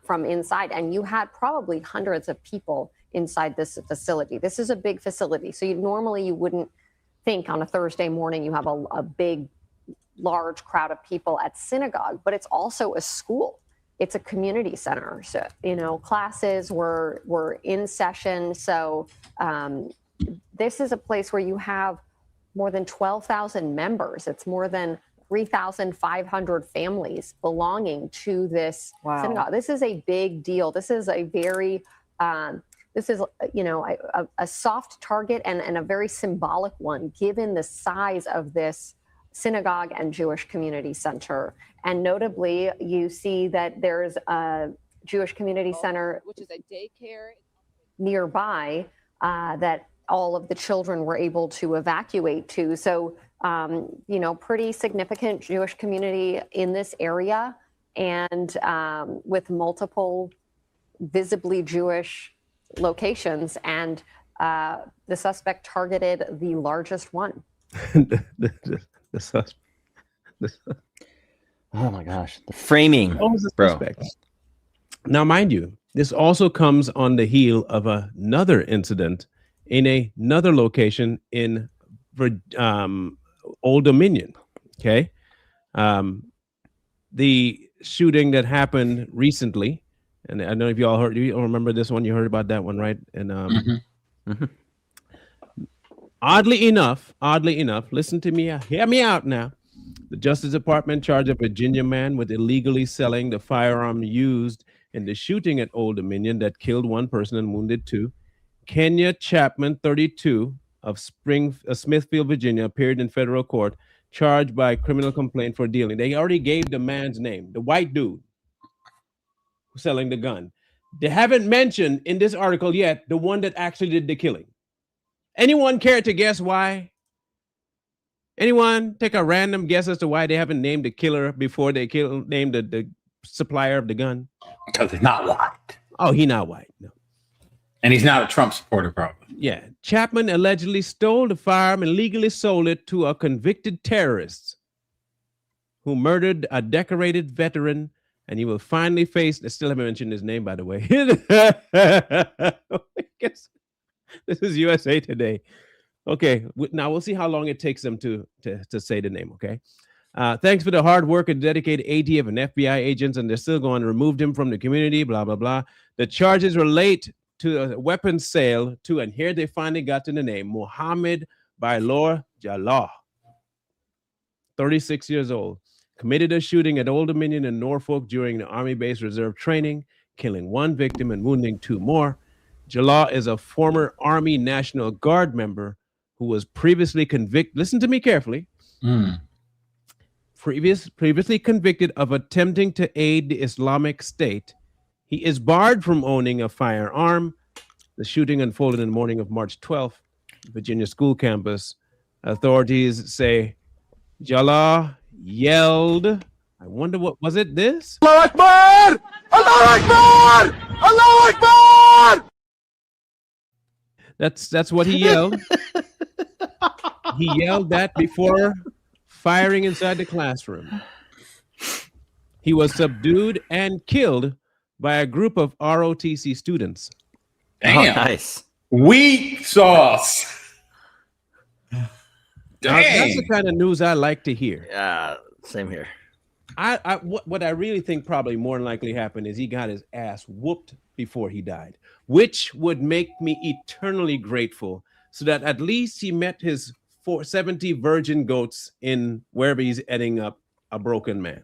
H: from inside. And you had probably hundreds of people inside this facility. This is a big facility. So you wouldn't think on a Thursday morning you have a big, large crowd of people at synagogue, but it's also a school. it's a community center. So, classes were in session. So this is a place where you have more than 12,000 members. It's more than 3,500 families belonging to this synagogue. This is a big deal. This is a very, a soft target and a very symbolic one, given the size of this synagogue and Jewish community center. And notably, you see that there's a Jewish community center, which is a daycare nearby, that all of the children were able to evacuate to. So, pretty significant Jewish community in this area, and with multiple visibly Jewish locations. And the suspect targeted the largest one.
A: the suspect.
B: Oh my gosh, the framing, bro.
A: Now, mind you, this also comes on the heel of another incident in another location in Old Dominion. Okay, the shooting that happened recently, and I don't know if you all heard. You remember this one? You heard about that one, right? And oddly enough, listen to me. Hear me out now. The Justice Department charged a Virginia man with illegally selling the firearm used in the shooting at Old Dominion that killed one person and wounded two. Kenya Chapman, 32, of Smithfield, Virginia, appeared in federal court, charged by criminal complaint for dealing. They already gave the man's name, the white dude who's selling the gun. They haven't mentioned in this article yet the one that actually did the killing. Anyone care to guess why? Anyone take a random guess as to why they haven't named the killer before they named the supplier of the gun?
E: Because he's not white.
A: Oh, he's not white. No.
E: And he's not a Trump supporter, probably.
A: Yeah. Chapman allegedly stole the firearm and legally sold it to a convicted terrorist who murdered a decorated veteran, and he will finally face, I still haven't mentioned his name, by the way. This is USA Today. Okay, now we'll see how long it takes them to say the name, okay? Thanks for the hard work of dedicated ATF and FBI agents, and they're still going to remove him from the community, blah, blah, blah. The charges relate to a weapons sale to, and here they finally got to the name, Mohamad Ghazali, 36 years old, committed a shooting at Old Dominion in Norfolk during the Army-based reserve training, killing one victim and wounding two more. Jalal is a former Army National Guard member who was previously convicted, listen to me carefully, previously convicted of attempting to aid the Islamic State. He is barred from owning a firearm. The shooting unfolded in the morning of March 12th, Virginia school campus. Authorities say Jalal yelled, I wonder what, was it this?
I: Allah Akbar! Allah Akbar! Allah Akbar!
A: That's what he yelled. He yelled that before firing inside the classroom. He was subdued and killed by a group of ROTC students.
E: Damn.
B: Oh, nice.
E: Weak sauce.
A: Now, that's the kind of news I like to hear.
B: Yeah, same here.
A: What I really think probably more than likely happened is he got his ass whooped before he died, which would make me eternally grateful, so that at least he met his 70 virgin goats in wherever he's ending up, a broken man.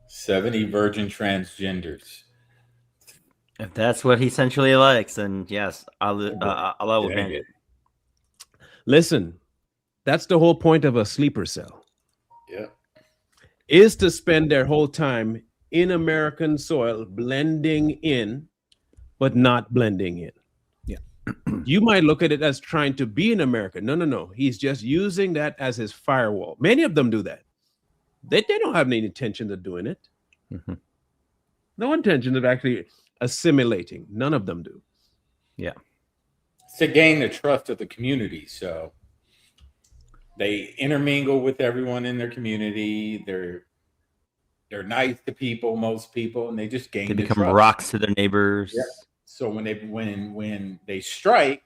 E: 70 virgin transgenders.
B: If that's what he essentially likes, then yes, Allah will grant it.
A: Listen, that's the whole point of a sleeper cell.
E: Yeah.
A: Is to spend their whole time in American soil, blending in, but not blending in. Yeah. You might look at it as trying to be in America. No. He's just using that as his firewall. Many of them do that. They don't have any intention of doing it.
B: Mm-hmm.
A: No intention of actually assimilating. None of them do.
B: Yeah.
E: It's to gain the trust of the community. So they intermingle with everyone in their community. They're nice to people, most people, and they just gain.
B: They become
E: trust.
B: rocks to their neighbors.
E: Yeah. So when they strike,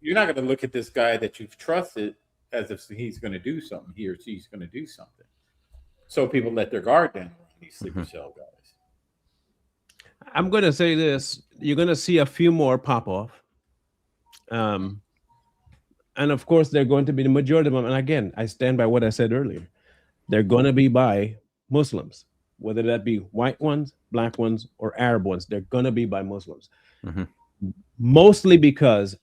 E: you're not going to look at this guy that you've trusted as if he's going to do something. He or she's going to do something. So people let their guard down around these sleeper cell guys.
A: I'm going to say this. You're going to see a few more pop off. And of course, they're going to be the majority of them. And again, I stand by what I said earlier. They're going to be by Muslims, whether that be white ones, black ones, or Arab ones. They're going to be by Muslims.
B: Mm-hmm.
A: Mostly because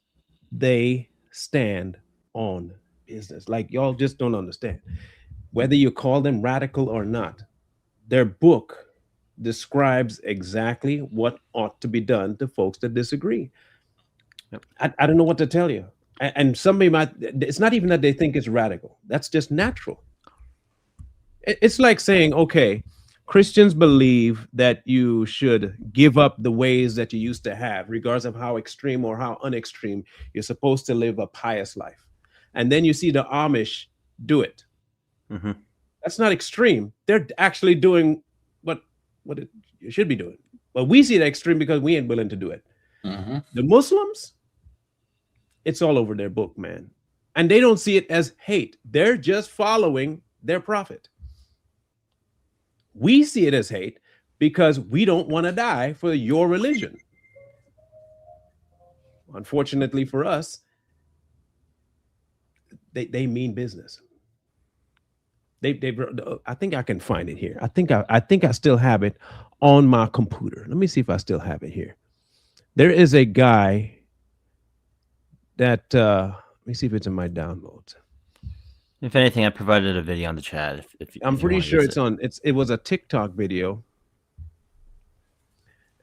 A: they stand on business. Like, y'all just don't understand. Whether you call them radical or not, their book describes exactly what ought to be done to folks that disagree.
B: Yep.
A: I don't know what to tell you. And somebody might, it's not even that they think it's radical. That's just natural. It's like saying, okay, Christians believe that you should give up the ways that you used to have, regardless of how extreme or how unextreme. You're supposed to live a pious life. And then you see the Amish do it.
B: Mm-hmm.
A: That's not extreme. They're actually doing what you should be doing. But we see it extreme because we ain't willing to do it.
E: Mm-hmm.
A: The Muslims, it's all over their book, man. And they don't see it as hate. They're just following their prophet. We see it as hate because we don't want to die for your religion. Unfortunately for us, they mean business. I think I can find it here. I think I still have it on my computer. Let me see if I still have it here. There is a guy that let me see if it's in my downloads.
B: If anything, I provided a video on the chat.
A: I'm pretty sure it's on. It was a TikTok video,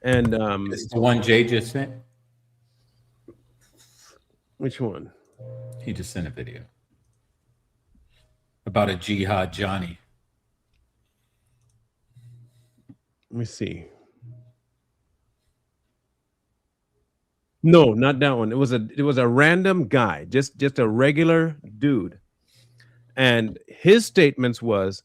A: and
E: It's the one Jay just sent.
A: Which one?
E: He just sent a video about a jihad Johnny.
A: Let me see. No, not that one. It was a random guy, just a regular dude. And his statements was,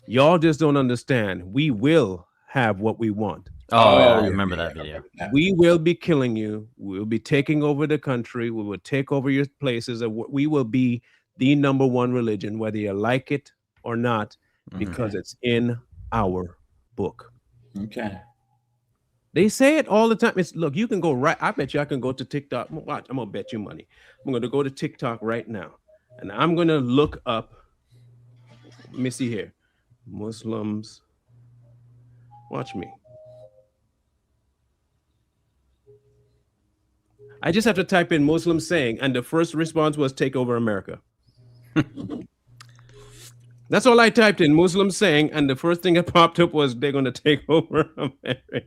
A: y'all just don't understand. We will have what we want.
B: Oh, I remember that video.
A: We will be killing you. We'll be taking over the country. We will take over your places. We will be the number one religion, whether you like it or not, because it's in our book.
E: Okay.
A: They say it all the time. Look, you can go right. I bet you I can go to TikTok. Watch, I'm going to bet you money. I'm going to go to TikTok right now. And I'm going to look up. Let me see here. Muslims. Watch me. I just have to type in Muslim saying, and the first response was take over America. That's all I typed in, Muslim saying, and the first thing that popped up was they're going to take over America.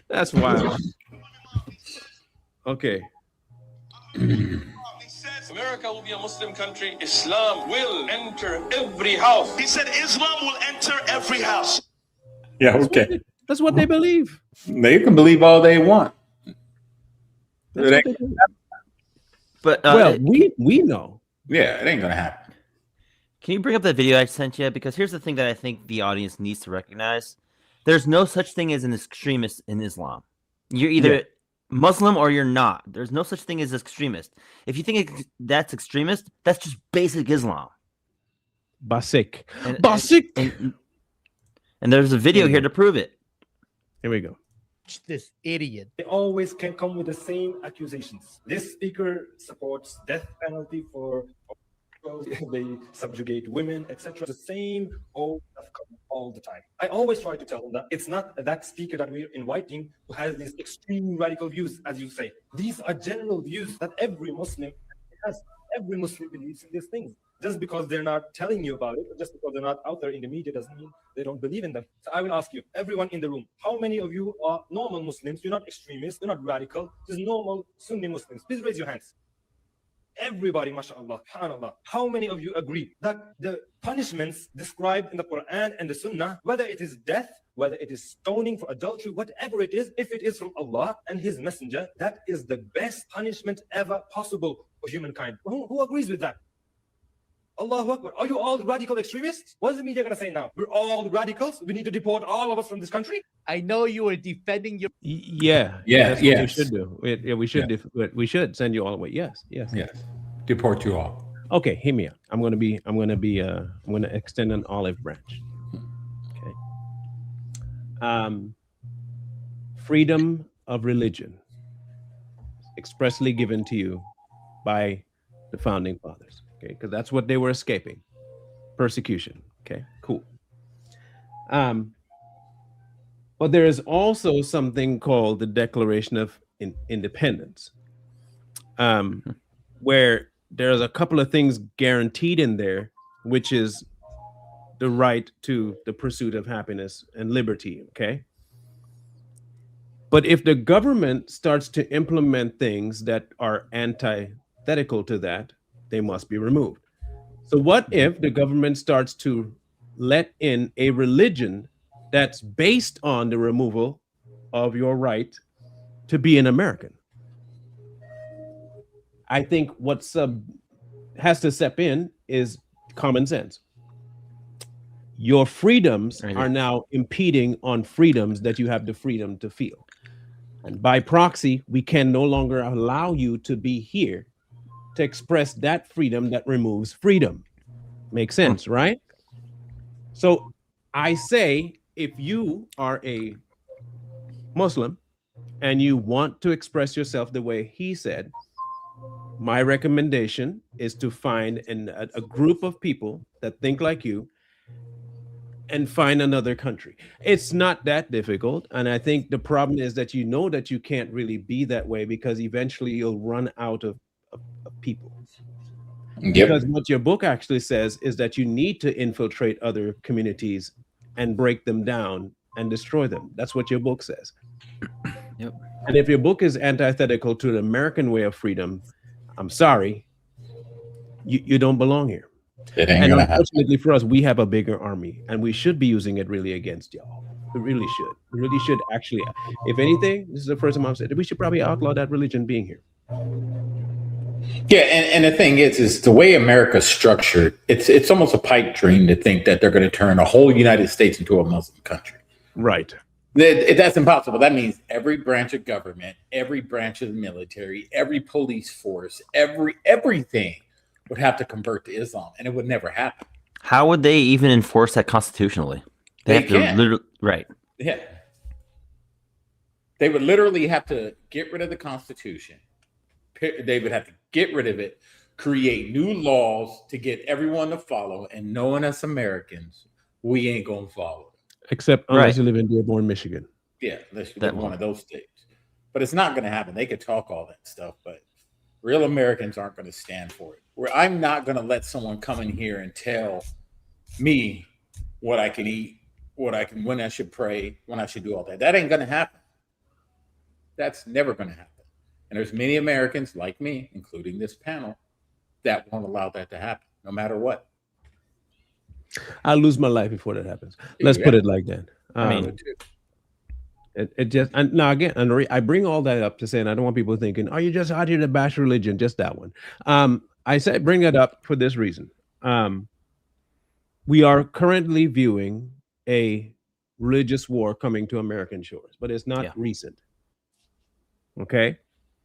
A: That's wild. Okay.
J: America will be a Muslim country. Islam will enter every house. He said Islam will enter every house.
E: Yeah, okay.
A: That's what they believe.
E: They can believe all they want.
B: But
A: well, we know.
E: Yeah, it ain't gonna happen.
B: Can you bring up that video I sent you? Because here's the thing that I think the audience needs to recognize: there's no such thing as an extremist in Islam. You're either Muslim or you're not. There's no such thing as extremist. If you think that's extremist, that's just basic Islam.
A: Basic.
B: Basic. And there's a video here to prove it.
A: Here we go.
K: This idiot. They always can come with the same accusations. This speaker supports death penalty for they subjugate women, etc. The same old stuff all the time. I always try to tell them that it's not that speaker that we're inviting who has these extreme radical views, as you say. These are general views that every Muslim has. Every Muslim believes in these things. Just because they're not telling you about it, or just because they're not out there in the media, doesn't mean they don't believe in them. So I will ask you, everyone in the room, how many of you are normal Muslims? You're not extremists, you're not radical, just normal Sunni Muslims. Please raise your hands. Everybody, mashallah, subhanallah. How many of you agree that the punishments described in the Quran and the Sunnah, whether it is death, whether it is stoning for adultery, whatever it is, if it is from Allah and His Messenger, that is the best punishment ever possible for humankind? Who agrees with that? Allahu Akbar. Are you all radical extremists? What is the media going to say now? We're all radicals? We need to deport all of us from this country?
L: I know you are defending your...
A: Yeah.
E: That's
A: what we should do. We should. We should send you all away. Yes.
E: Deport you all.
A: Okay, hear me out. I'm going to extend an olive branch. Okay. freedom of religion, expressly given to you by the founding fathers. Okay, because that's what they were escaping, persecution. Okay, cool. But there is also something called the Declaration of Independence, where there's a couple of things guaranteed in there, which is the right to the pursuit of happiness and liberty. Okay. But if the government starts to implement things that are antithetical to that, they must be removed. So what if the government starts to let in a religion that's based on the removal of your right to be an American? I think what has to step in is common sense. Your freedoms are now impeding on freedoms that you have the freedom to feel. And by proxy, we can no longer allow you to be here to express that freedom that removes freedom. Makes sense, right? So I say, if you are a Muslim and you want to express yourself the way he said, my recommendation is to find a group of people that think like you and find another country. It's not that difficult. And I think the problem is that you know that you can't really be that way because eventually you'll run out of people. Because what your book actually says is that you need to infiltrate other communities and break them down and destroy them. That's what your book says.
B: Yep.
A: And if your book is antithetical to the American way of freedom, I'm sorry, you don't belong here. And unfortunately for us, we have a bigger army and we should be using it really against y'all. We really should. We really should actually. If anything, this is the first time I've said that we should probably outlaw that religion being here.
E: Yeah, and the thing is the way America's structured, it's almost a pipe dream to think that they're going to turn the whole United States into a Muslim country.
A: Right.
E: That's impossible. That means every branch of government, every branch of the military, every police force, everything would have to convert to Islam, and it would never happen.
B: How would they even enforce that constitutionally?
E: They can't.
B: Right.
E: Yeah. They would literally have to get rid of the Constitution. They would have to get rid of it, create new laws to get everyone to follow, and knowing us Americans, we ain't going to follow.
A: Except unless you live in Dearborn, Michigan.
E: Yeah, unless you live in one of those states. But it's not going to happen. They could talk all that stuff, but real Americans aren't going to stand for it. I'm not going to let someone come in here and tell me what I can eat, when I should pray, when I should do all that. That ain't going to happen. That's never going to happen. And there's many Americans like me, including this panel, that won't allow that to happen, no matter what.
A: I'll lose my life before that happens. Let's put it like that. I mean, it just, and now again, I bring all that up to say, and I don't want people thinking, are you just out here to bash religion? Just that one. I say bring it up for this reason. We are currently viewing a religious war coming to American shores, but it's not recent. Okay.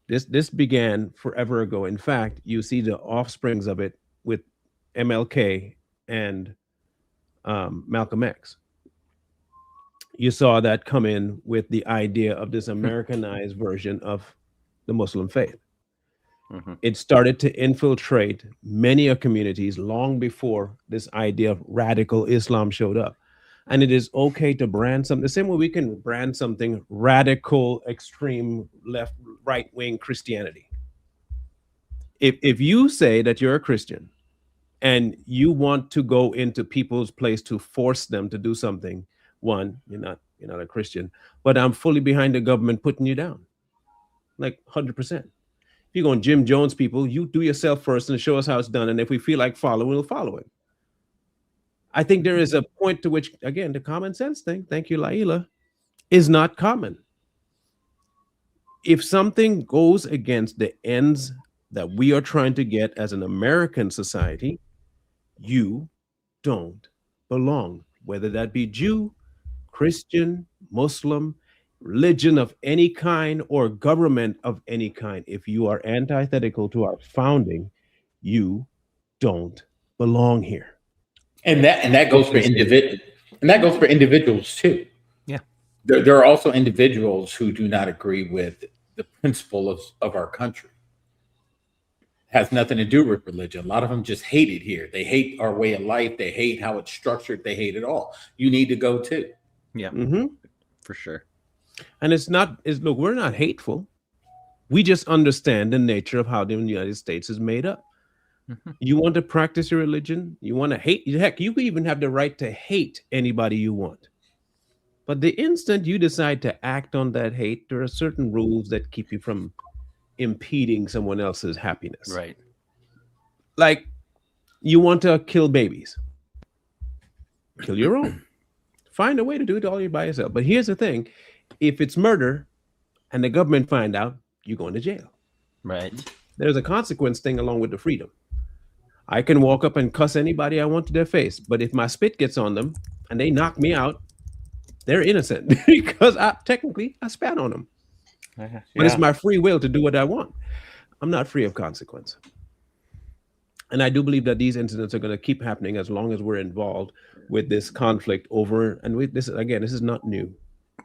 A: This began forever ago. In fact, you see the offsprings of it with MLK and Malcolm X. You saw that come in with the idea of this Americanized version of the Muslim faith. Mm-hmm. It started to infiltrate many communities long before this idea of radical Islam showed up. And it is okay to brand something the same way we can brand something radical, extreme, left, right-wing Christianity. If you say that you're a Christian and you want to go into people's place to force them to do something, one, you're not a Christian, but I'm fully behind the government putting you down, like 100%. If you're going Jim Jones people, you do yourself first and show us how it's done. And if we feel like following, we'll follow it. I think there is a point to which, again, the common sense thing, thank you, Laila, is not common. If something goes against the ends that we are trying to get as an American society, you don't belong, whether that be Jew, Christian, Muslim, religion of any kind, or government of any kind. If you are antithetical to our founding, you don't belong here.
E: And that goes for individuals too.
B: Yeah.
E: There are also individuals who do not agree with the principle of our country. It has nothing to do with religion. A lot of them just hate it here. They hate our way of life. They hate how it's structured. They hate it all. You need to go too.
B: Yeah, for sure.
A: And look, we're not hateful. We just understand the nature of how the United States is made up. You want to practice your religion, you want to hate, heck, you could even have the right to hate anybody you want. But the instant you decide to act on that hate, there are certain rules that keep you from impeding someone else's happiness.
B: Right.
A: Like, you want to kill babies. Kill your own. Find a way to do it all by yourself. But here's the thing. If it's murder and the government find out, you're going to jail.
B: Right.
A: There's a consequence thing along with the freedom. I can walk up and cuss anybody I want to their face. But if my spit gets on them and they knock me out, they're innocent because technically I spat on them. But it's my free will to do what I want. I'm not free of consequence. And I do believe that these incidents are going to keep happening as long as we're involved with this conflict over. And with this, again, this is not new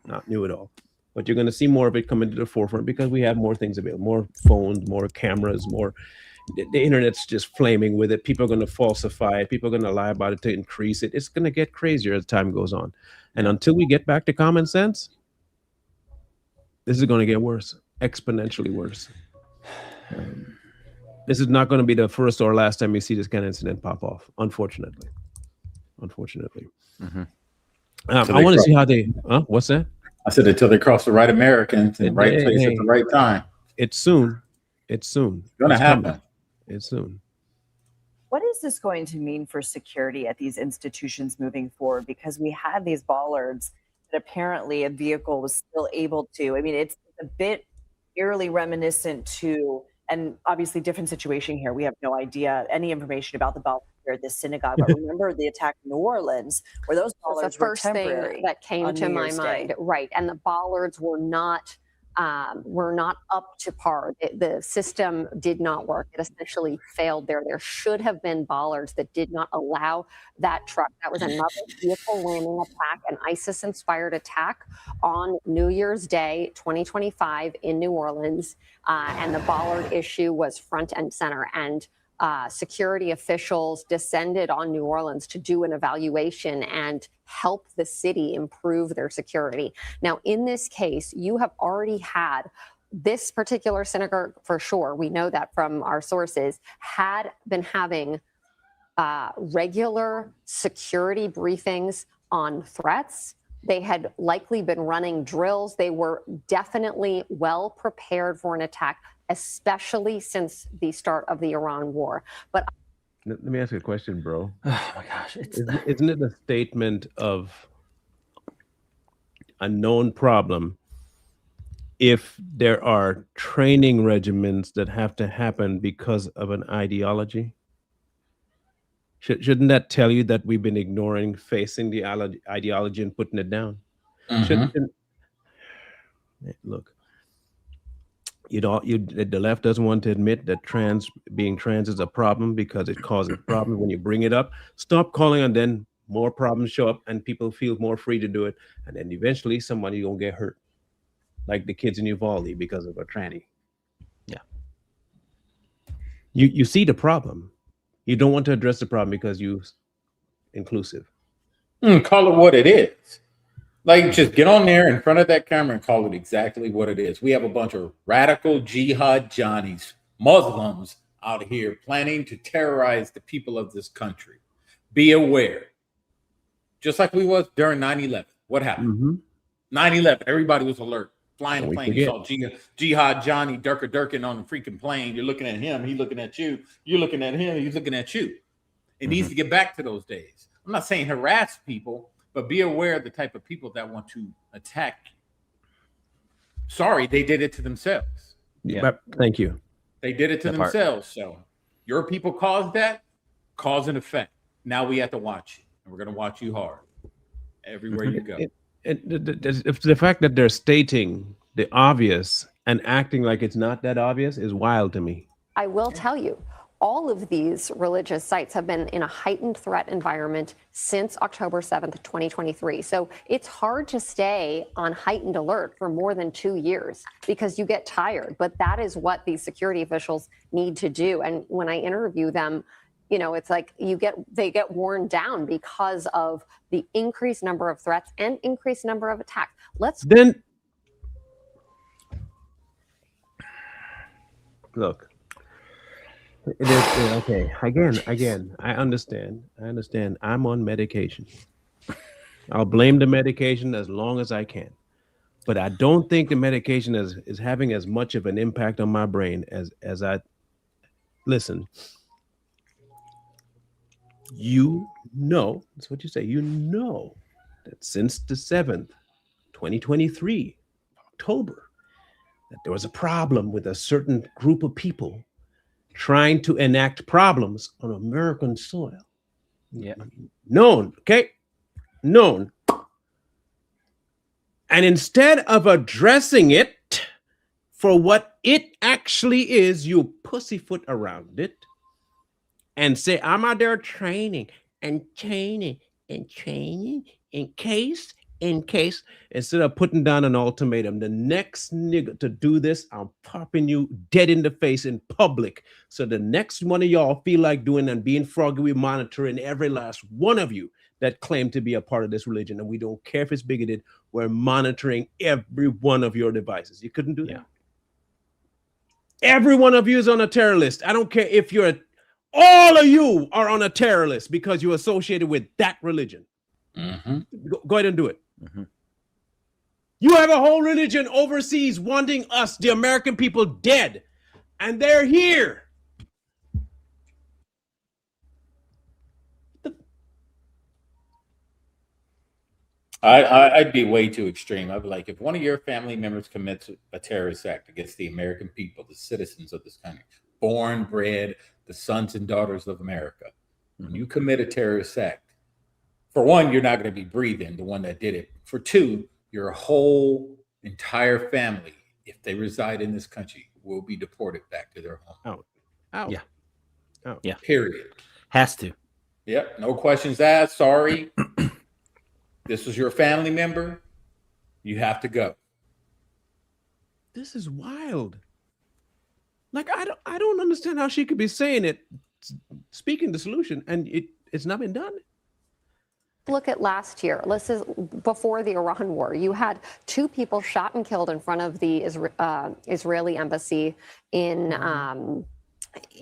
A: at all. But you're going to see more of it coming to the forefront because we have more things available, more phones, more cameras, more. The internet's just flaming with it. People are going to falsify it. People are going to lie about it to increase it. It's going to get crazier as time goes on. And until we get back to common sense, this is going to get worse, exponentially worse. This is not going to be the first or last time you see this kind of incident pop off, unfortunately.
E: So
A: I want to see how they, what's that?
E: I said until they cross the right Americans in the right place at the right time.
A: It's soon. It's going
E: to happen.
A: It's soon.
C: What is this going to mean for security at these institutions moving forward? Because we had these bollards that apparently a vehicle was still able to. I mean, it's a bit eerily reminiscent to, and obviously different situation here. We have no idea any information about the bollards here at this synagogue. But remember the attack in New Orleans, where those bollards
H: the first
C: were
H: thing
C: temporary
H: that came to my mind, right? And the bollards were not up to par. The system did not work. It essentially failed there. There should have been bollards that did not allow that truck. That was another vehicle landing attack, an ISIS-inspired attack on New Year's Day, 2025 in New Orleans. And the bollard issue was front and center. And security officials descended on New Orleans to do an evaluation and help the city improve their security. Now, in this case, you have already had this particular synagogue, for sure, we know that from our sources, had been having regular security briefings on threats. They had likely been running drills. They were definitely well prepared for an attack, especially since the start of the Iran war. But
A: let me ask you a question, bro.
B: Oh my gosh.
A: Isn't it a statement of a known problem if there are training regimens that have to happen because of an ideology? Shouldn't that tell you that we've been ignoring facing the ideology and putting it down? Look, the left doesn't want to admit that being trans is a problem because it causes problems when you bring it up. Stop calling, and then more problems show up and people feel more free to do it. And then eventually somebody gonna get hurt, like the kids in Uvalde because of a tranny.
B: Yeah.
A: You see the problem. You don't want to address the problem because you're inclusive.
E: Call it what it is. Like, just get on there in front of that camera and call it exactly what it is. We have a bunch of radical jihad Johnnies, Muslims out here planning to terrorize the people of this country. Be aware. Just like we was during 9/11. What happened? 9/11, everybody was alert. Flying a plane. You saw jihad Johnny Durkin on the freaking plane. You're looking at him. He's looking at you. You're looking at him. He's looking at you. It needs to get back to those days. I'm not saying harass people, but be aware of the type of people that want to attack you. Sorry, they did it to themselves.
A: Yeah. Thank you.
E: They did it to themselves. So your people caused that, cause and effect. Now we have to watch you, and we're going to watch you hard everywhere you go.
A: The fact that they're stating the obvious and acting like it's not that obvious is wild to me.
H: I will tell you, all of these religious sites have been in a heightened threat environment since October 7th, 2023. So it's hard to stay on heightened alert for more than 2 years because you get tired. But that is what these security officials need to do. And when I interview them, you know, it's like they get worn down because of the increased number of threats and increased number of attacks.
A: Then look. Okay, again, I understand. I'm on medication. I'll blame the medication as long as I can. But I don't think the medication is having as much of an impact on my brain as I listen. You know, that's what you say. You know that since the 7th, 2023, October, that there was a problem with a certain group of people trying to enact problems on American soil.
B: Yeah.
A: Known, okay? Known. And instead of addressing it for what it actually is, you pussyfoot around it and say, I'm out there training in case, instead of putting down an ultimatum, the next nigga to do this, I'm popping you dead in the face in public. So the next one of y'all feel like doing and being froggy, we monitoring every last one of you that claim to be a part of this religion. And we don't care if it's bigoted. We're monitoring every one of your devices. You couldn't do that. Every one of you is on a terror list. I don't care if all of you are on a terror list because you're associated with that religion.
E: Mm-hmm.
A: Go ahead and do it. Mm-hmm. You have a whole religion overseas wanting us, the American people, dead. And they're here.
E: I'd be way too extreme. I'd be like, if one of your family members commits a terrorist act against the American people, the citizens of this country, born, bred, the sons and daughters of America, when you commit a terrorist act, for one, you're not going to be breathing, the one that did it. For two, your whole entire family, if they reside in this country, will be deported back to their home.
A: Out.
B: Yeah.
A: Out.
B: Yeah.
E: Period.
B: Has to.
E: Yep. No questions asked. Sorry. This was your family member. You have to go.
A: This is wild. Like, I don't understand how she could be saying it, speaking the solution, and it's not been done.
H: Look at last year. This is before the Iran war. You had 2 people shot and killed in front of the Israeli embassy in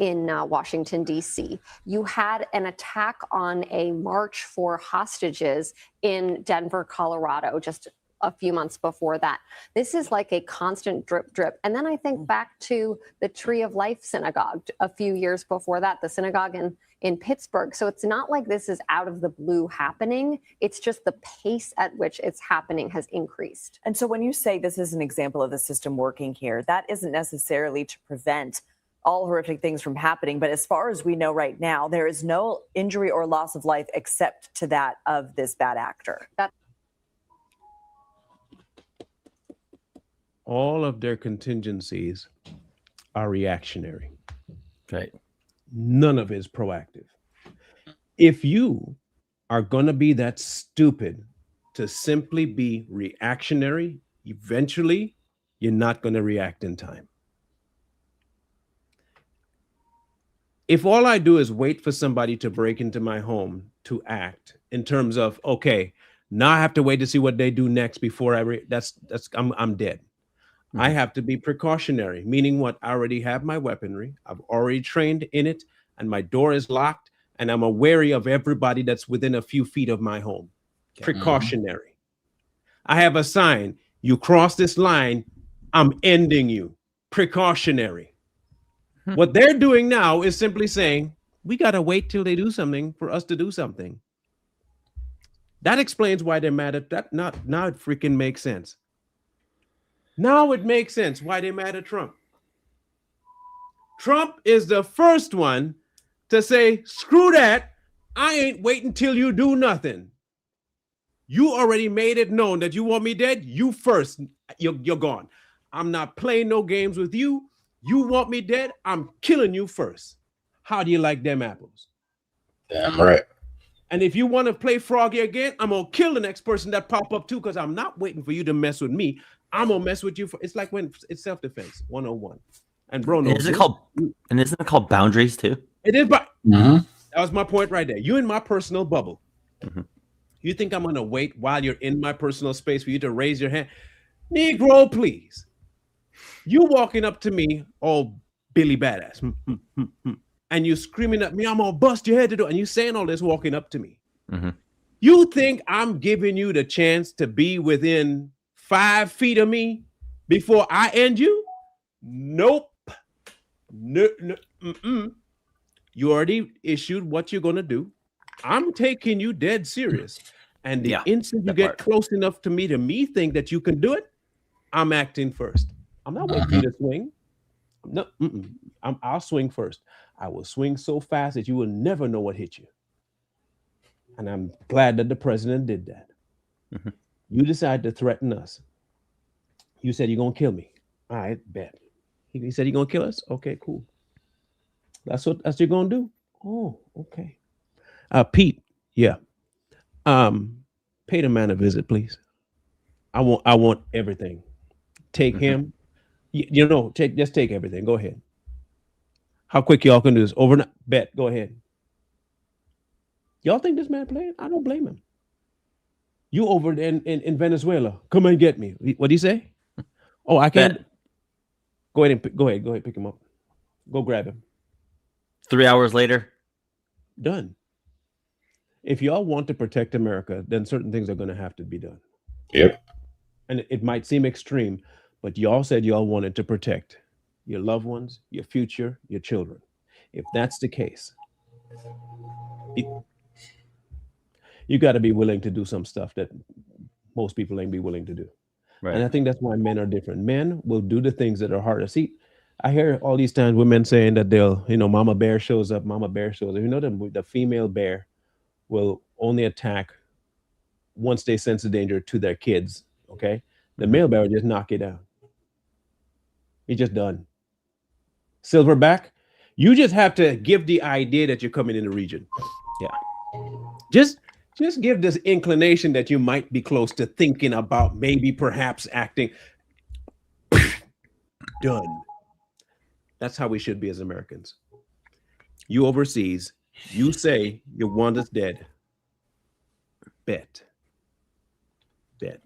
H: Washington, D.C. You had an attack on a march for hostages in Denver, Colorado, just a few months before that. This is like a constant drip, drip. And then I think back to the Tree of Life Synagogue a few years before that, the synagogue in Pittsburgh. So it's not like this is out of the blue happening. It's just the pace at which it's happening has increased.
C: And so when you say this is an example of the system working here, that isn't necessarily to prevent all horrific things from happening. But as far as we know right now, there is no injury or loss of life except to that of this bad actor.
A: All of their contingencies are reactionary.
B: Right.
A: None of it is proactive. If you are going to be that stupid to simply be reactionary, eventually you're not going to react in time. If all I do is wait for somebody to break into my home to act in terms of, okay, now I have to wait to see what they do next before I'm dead. Mm-hmm. I have to be precautionary, meaning what? I already have my weaponry. I've already trained in it, and my door is locked, and I'm wary of everybody that's within a few feet of my home. Okay. Precautionary. Mm-hmm. I have a sign. You cross this line, I'm ending you. Precautionary. Mm-hmm. What they're doing now is simply saying, we got to wait till they do something for us to do something. That explains why they're mad at that. Now it freaking makes sense. Now it makes sense why they're mad at Trump. Trump is the first one to say, screw that. I ain't waiting till you do nothing. You already made it known that you want me dead. You first. You're gone. I'm not playing no games with you. You want me dead. I'm killing you first. How do you like them apples?
E: Damn right.
A: And if you want to play Froggy again, I'm gonna kill the next person that pop up too, because I'm not waiting for you to mess with me. I'm gonna mess with you. It's like when it's self-defense 101. And bro, no,
B: isn't it called boundaries too?
A: It is, but
E: Mm-hmm.
A: that was my point right there. You in my personal bubble.
B: Mm-hmm.
A: You think I'm gonna wait while you're in my personal space for you to raise your hand? Negro, please. You walking up to me, all Billy Badass, and you screaming at me, I'm gonna bust your head to do, and you saying all this walking up to me.
B: Mm-hmm.
A: You think I'm giving you the chance to be within 5 feet of me before I end you? Nope. No. You already issued what you're gonna do. I'm taking you dead serious. And the instant you get close enough to me think that you can do it, I'm acting first. I'm not waiting for you to swing. No, I'll swing first. I will swing so fast that you will never know what hit you. And I'm glad that the president did that.
B: Mm-hmm.
A: You decided to threaten us. You said you're gonna kill me. All right, bet. He said you're gonna kill us. Okay, cool. That's what you're gonna do. Oh, okay. Pete, yeah. Pay the man a visit, please. I want everything. Take him. Just take everything. Go ahead. How quick y'all can do this? Overnight. Bet. Go ahead. Y'all think this man playing? I don't blame him. You over in Venezuela. Come and get me. What'd he say? Oh, I can't. Go ahead, pick him up. Go grab him.
B: 3 hours later.
A: Done. If y'all want to protect America, then certain things are going to have to be done.
E: Yep.
A: And it might seem extreme, but y'all said y'all wanted to protect your loved ones, your future, your children. If that's the case, you got to be willing to do some stuff that most people ain't be willing to do.
B: Right.
A: And I think that's why men are different. Men will do the things that are hard to see. I hear all these times women saying that they'll, mama bear shows up, mama bear shows up. The female bear will only attack once they sense the danger to their kids. Okay. The male bear will just knock it down. He's just done. Silverback, you just have to give the idea that you're coming in the region.
B: Yeah.
A: Just give this inclination that you might be close to thinking about maybe perhaps acting. Done. That's how we should be as Americans. You overseas, you say you want us dead. Bet.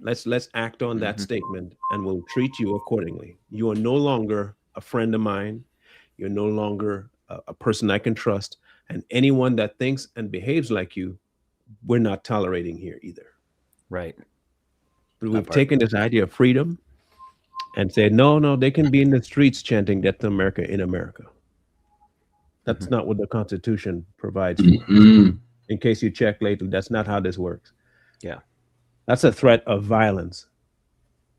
A: Let's act on that statement and we'll treat you accordingly. You are no longer a friend of mine. You're no longer a person I can trust. And anyone that thinks and behaves like you, we're not tolerating here either.
B: Right.
A: But we've taken this idea of freedom and said, no, they can be in the streets chanting Death to America in America. That's not what the Constitution provides for. In case you check lately, that's not how this works.
B: Yeah.
A: That's a threat of violence.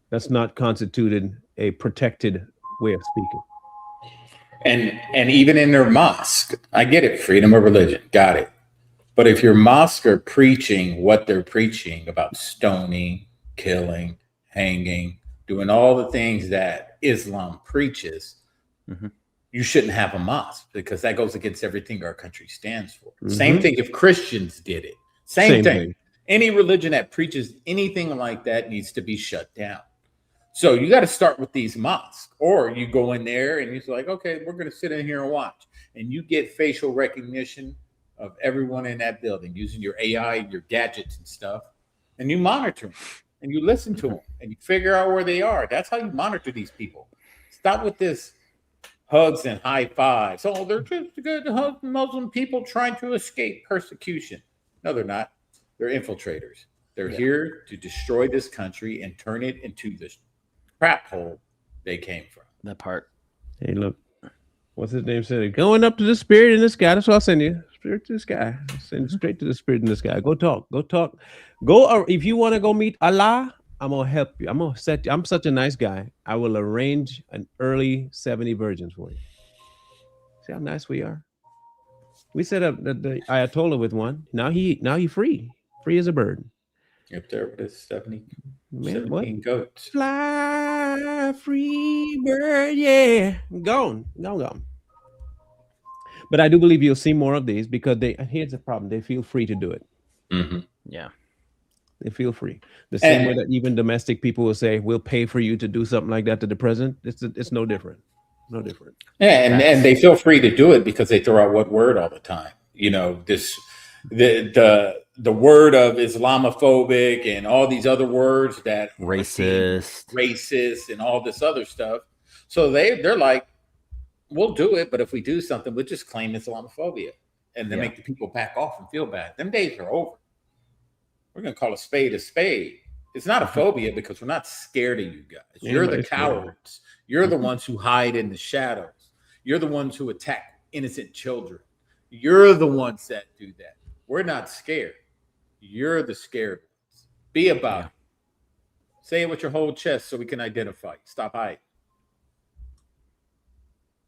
A: That's not constituted a protected way of speaking.
E: And even in their mosque, I get it, freedom of religion, got it. But if your mosque are preaching what they're preaching about stoning, killing, hanging, doing all the things that Islam preaches, you shouldn't have a mosque because that goes against everything our country stands for. Same thing if Christians did it. Same thing. Any religion that preaches anything like that needs to be shut down. So you got to start with these mosques, or you go in there and it's like, okay, we're going to sit in here and watch, and you get facial recognition of everyone in that building using your AI, your gadgets and stuff, and you monitor them and you listen to them and you figure out where they are. That's how you monitor these people. Stop with this hugs and high fives. Oh, they're just good Muslim people trying to escape persecution. No, they're not. They're infiltrators. They're here to destroy this country and turn it into this crap hole they came from.
B: That part.
A: Hey, look, what's his name said? Going up to the spirit in the sky. That's what I'll send you. Spirit to the sky. Send straight to the spirit in the sky. Go talk. Go. If you want to go meet Allah, I'm gonna help you. I'm such a nice guy. I will arrange an early 70 virgins for you. See how nice we are. We set up the Ayatollah with one. Now he free as a bird.
E: Up there with his 17
A: goats. Fly free bird, yeah. Gone. But I do believe you'll see more of these because here's the problem: they feel free to do it.
E: Mm-hmm.
B: Yeah.
A: They feel free. The same way that even domestic people will say, "We'll pay for you to do something like that to the president." It's no different. No different.
E: Yeah, and they feel free to do it because they throw out what word all the time. You know, the word of Islamophobic and all these other words that racist and all this other stuff. So they're like, we'll do it, but if we do something, we'll just claim Islamophobia and then make the people back off and feel bad. Them days are over. We're going to call a spade a spade. It's not a phobia because we're not scared of you guys. You're the cowards. You're the ones who hide in the shadows. You're the ones who attack innocent children. You're the ones that do that. We're not scared. You're the scared ones. Be about it. Say it with your whole chest so we can identify. Stop hiding.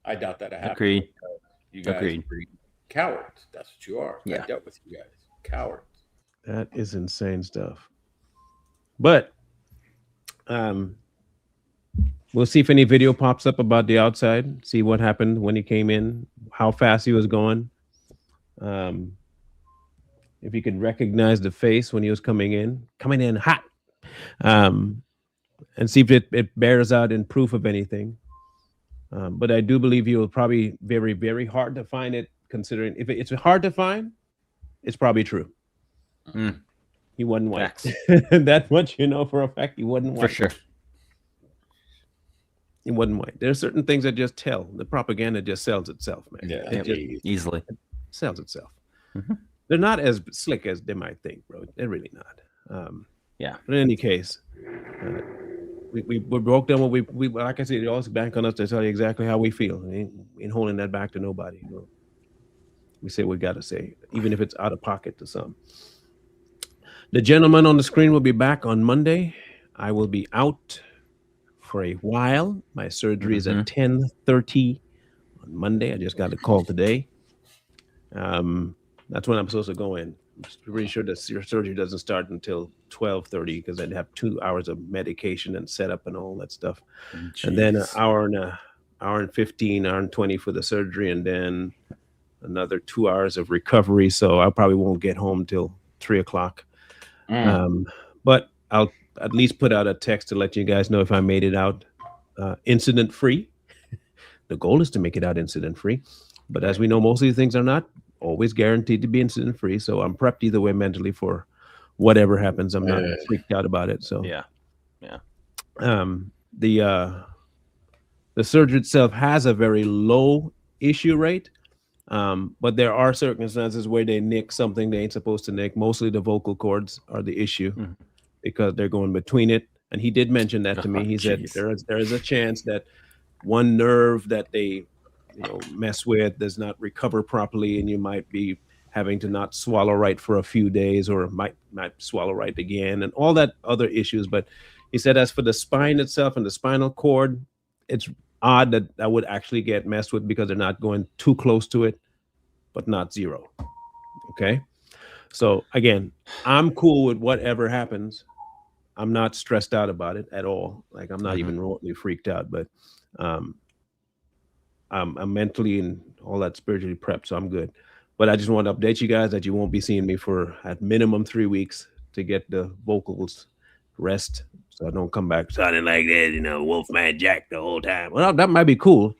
E: I doubt that happened.
B: Agreed.
E: You guys are cowards. That's what you are.
B: Yeah.
E: I dealt with you guys. Cowards.
A: That is insane stuff. But we'll see if any video pops up about the outside, see what happened when he came in, how fast he was going. If you could recognize the face when he was coming in hot. And see if it bears out in proof of anything. But I do believe he will probably very, very hard to find it, considering if it's hard to find, it's probably true. He wasn't white. That much you know for a fact. He wasn't white.
B: For sure.
A: He wasn't white. There are certain things that just tell. The propaganda just sells itself, man.
E: Yeah,
B: easily.
A: It sells itself. They're not as slick as they might think, bro. They're really not.
B: Yeah.
A: But in any case, we broke down what we like I said, they always bank on us to tell you exactly how we feel. We ain't holding that back to nobody. You know? We say what we got to say, even if it's out of pocket to some. The gentleman on the screen will be back on Monday. I will be out for a while. My surgery is at 10:30 on Monday. I just got a call today. That's when I'm supposed to go in. I'm pretty sure that your surgery doesn't start until 12:30 because I'd have 2 hours of medication and setup and all that stuff. And then an hour and 15, hour and 20 for the surgery, and then another 2 hours of recovery. So I probably won't get home till 3 o'clock. But I'll at least put out a text to let you guys know if I made it out incident free. The goal is to make it out incident free. But as we know, most of these things are not always guaranteed to be incident free. So I'm prepped either way mentally for whatever happens. I'm not freaked out about it. So the surgery itself has a very low issue rate. But there are circumstances where they nick something they ain't supposed to nick. Mostly the vocal cords are the issue because they're going between it. And he did mention that to me. He said there is a chance that one nerve that they mess with does not recover properly, and you might be having to not swallow right for a few days, or might swallow right again, and all that other issues. But he said as for the spine itself and the spinal cord, it's odd that would actually get messed with because they're not going too close to it, but not zero. Okay. So again, I'm cool with whatever happens. I'm not stressed out about it at all. Like I'm not even remotely freaked out, but I'm mentally and all that spiritually prepped, so I'm good. But I just want to update you guys that you won't be seeing me for at minimum 3 weeks to get the vocals rest, so I don't come back sounding like that, Wolfman Jack the whole time. Well, that might be cool.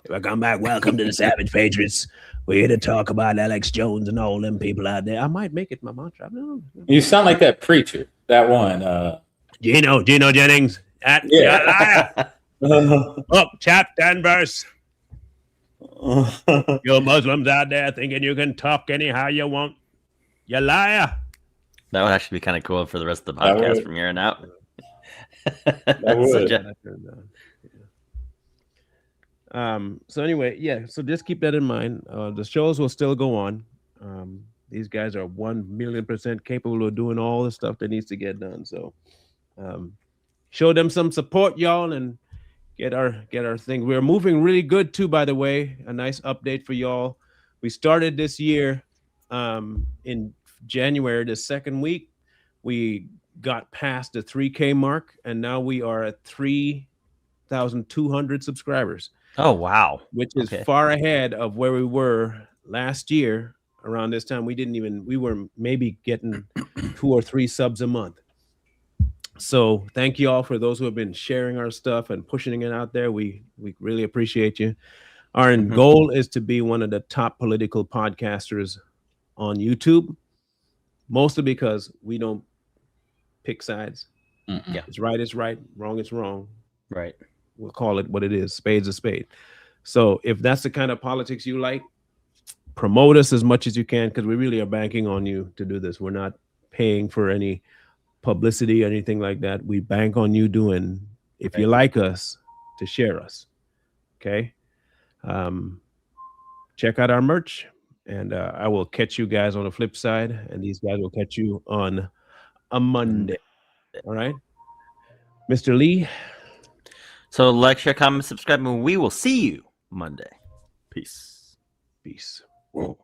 A: If I come back, welcome to the Savage Patriots. We're here to talk about Alex Jones and all them people out there. I might make it my mantra. I don't know.
E: You sound like that preacher, that one.
A: Gino Jennings. Book, chapter, and verse. You Muslims out there thinking you can talk anyhow you want. You liar.
B: That would actually be kind of cool for the rest of the podcast from here on out.
A: So anyway, so just keep that in mind. The shows will still go on. These guys are 1,000,000% capable of doing all the stuff that needs to get done. So show them some support, y'all, and get our thing. We're moving really good too, by the way. A nice update for y'all. We started this year in January, the second week. We got past the 3K mark, and now we are at 3,200 subscribers.
B: Oh, wow.
A: Which is far ahead of where we were last year around this time, we were maybe getting 2 or 3 subs a month. So thank you all for those who have been sharing our stuff and pushing it out there. We really appreciate you. Our goal is to be one of the top political podcasters on YouTube, mostly because we don't pick sides.
B: Yeah.
A: It's right is right, wrong is wrong.
B: Right.
A: We'll call it what it is. Spade's a spade. So if that's the kind of politics you like, promote us as much as you can, because we really are banking on you to do this. We're not paying for any publicity or anything like that. We bank on you doing, if you like us, to share us. Okay. Check out our merch, and I will catch you guys on the flip side, and these guys will catch you on a Monday. All right, Mr. Lee.
B: So like, share, comment, subscribe, and we will see you Monday. Peace.
A: Peace. Whoa.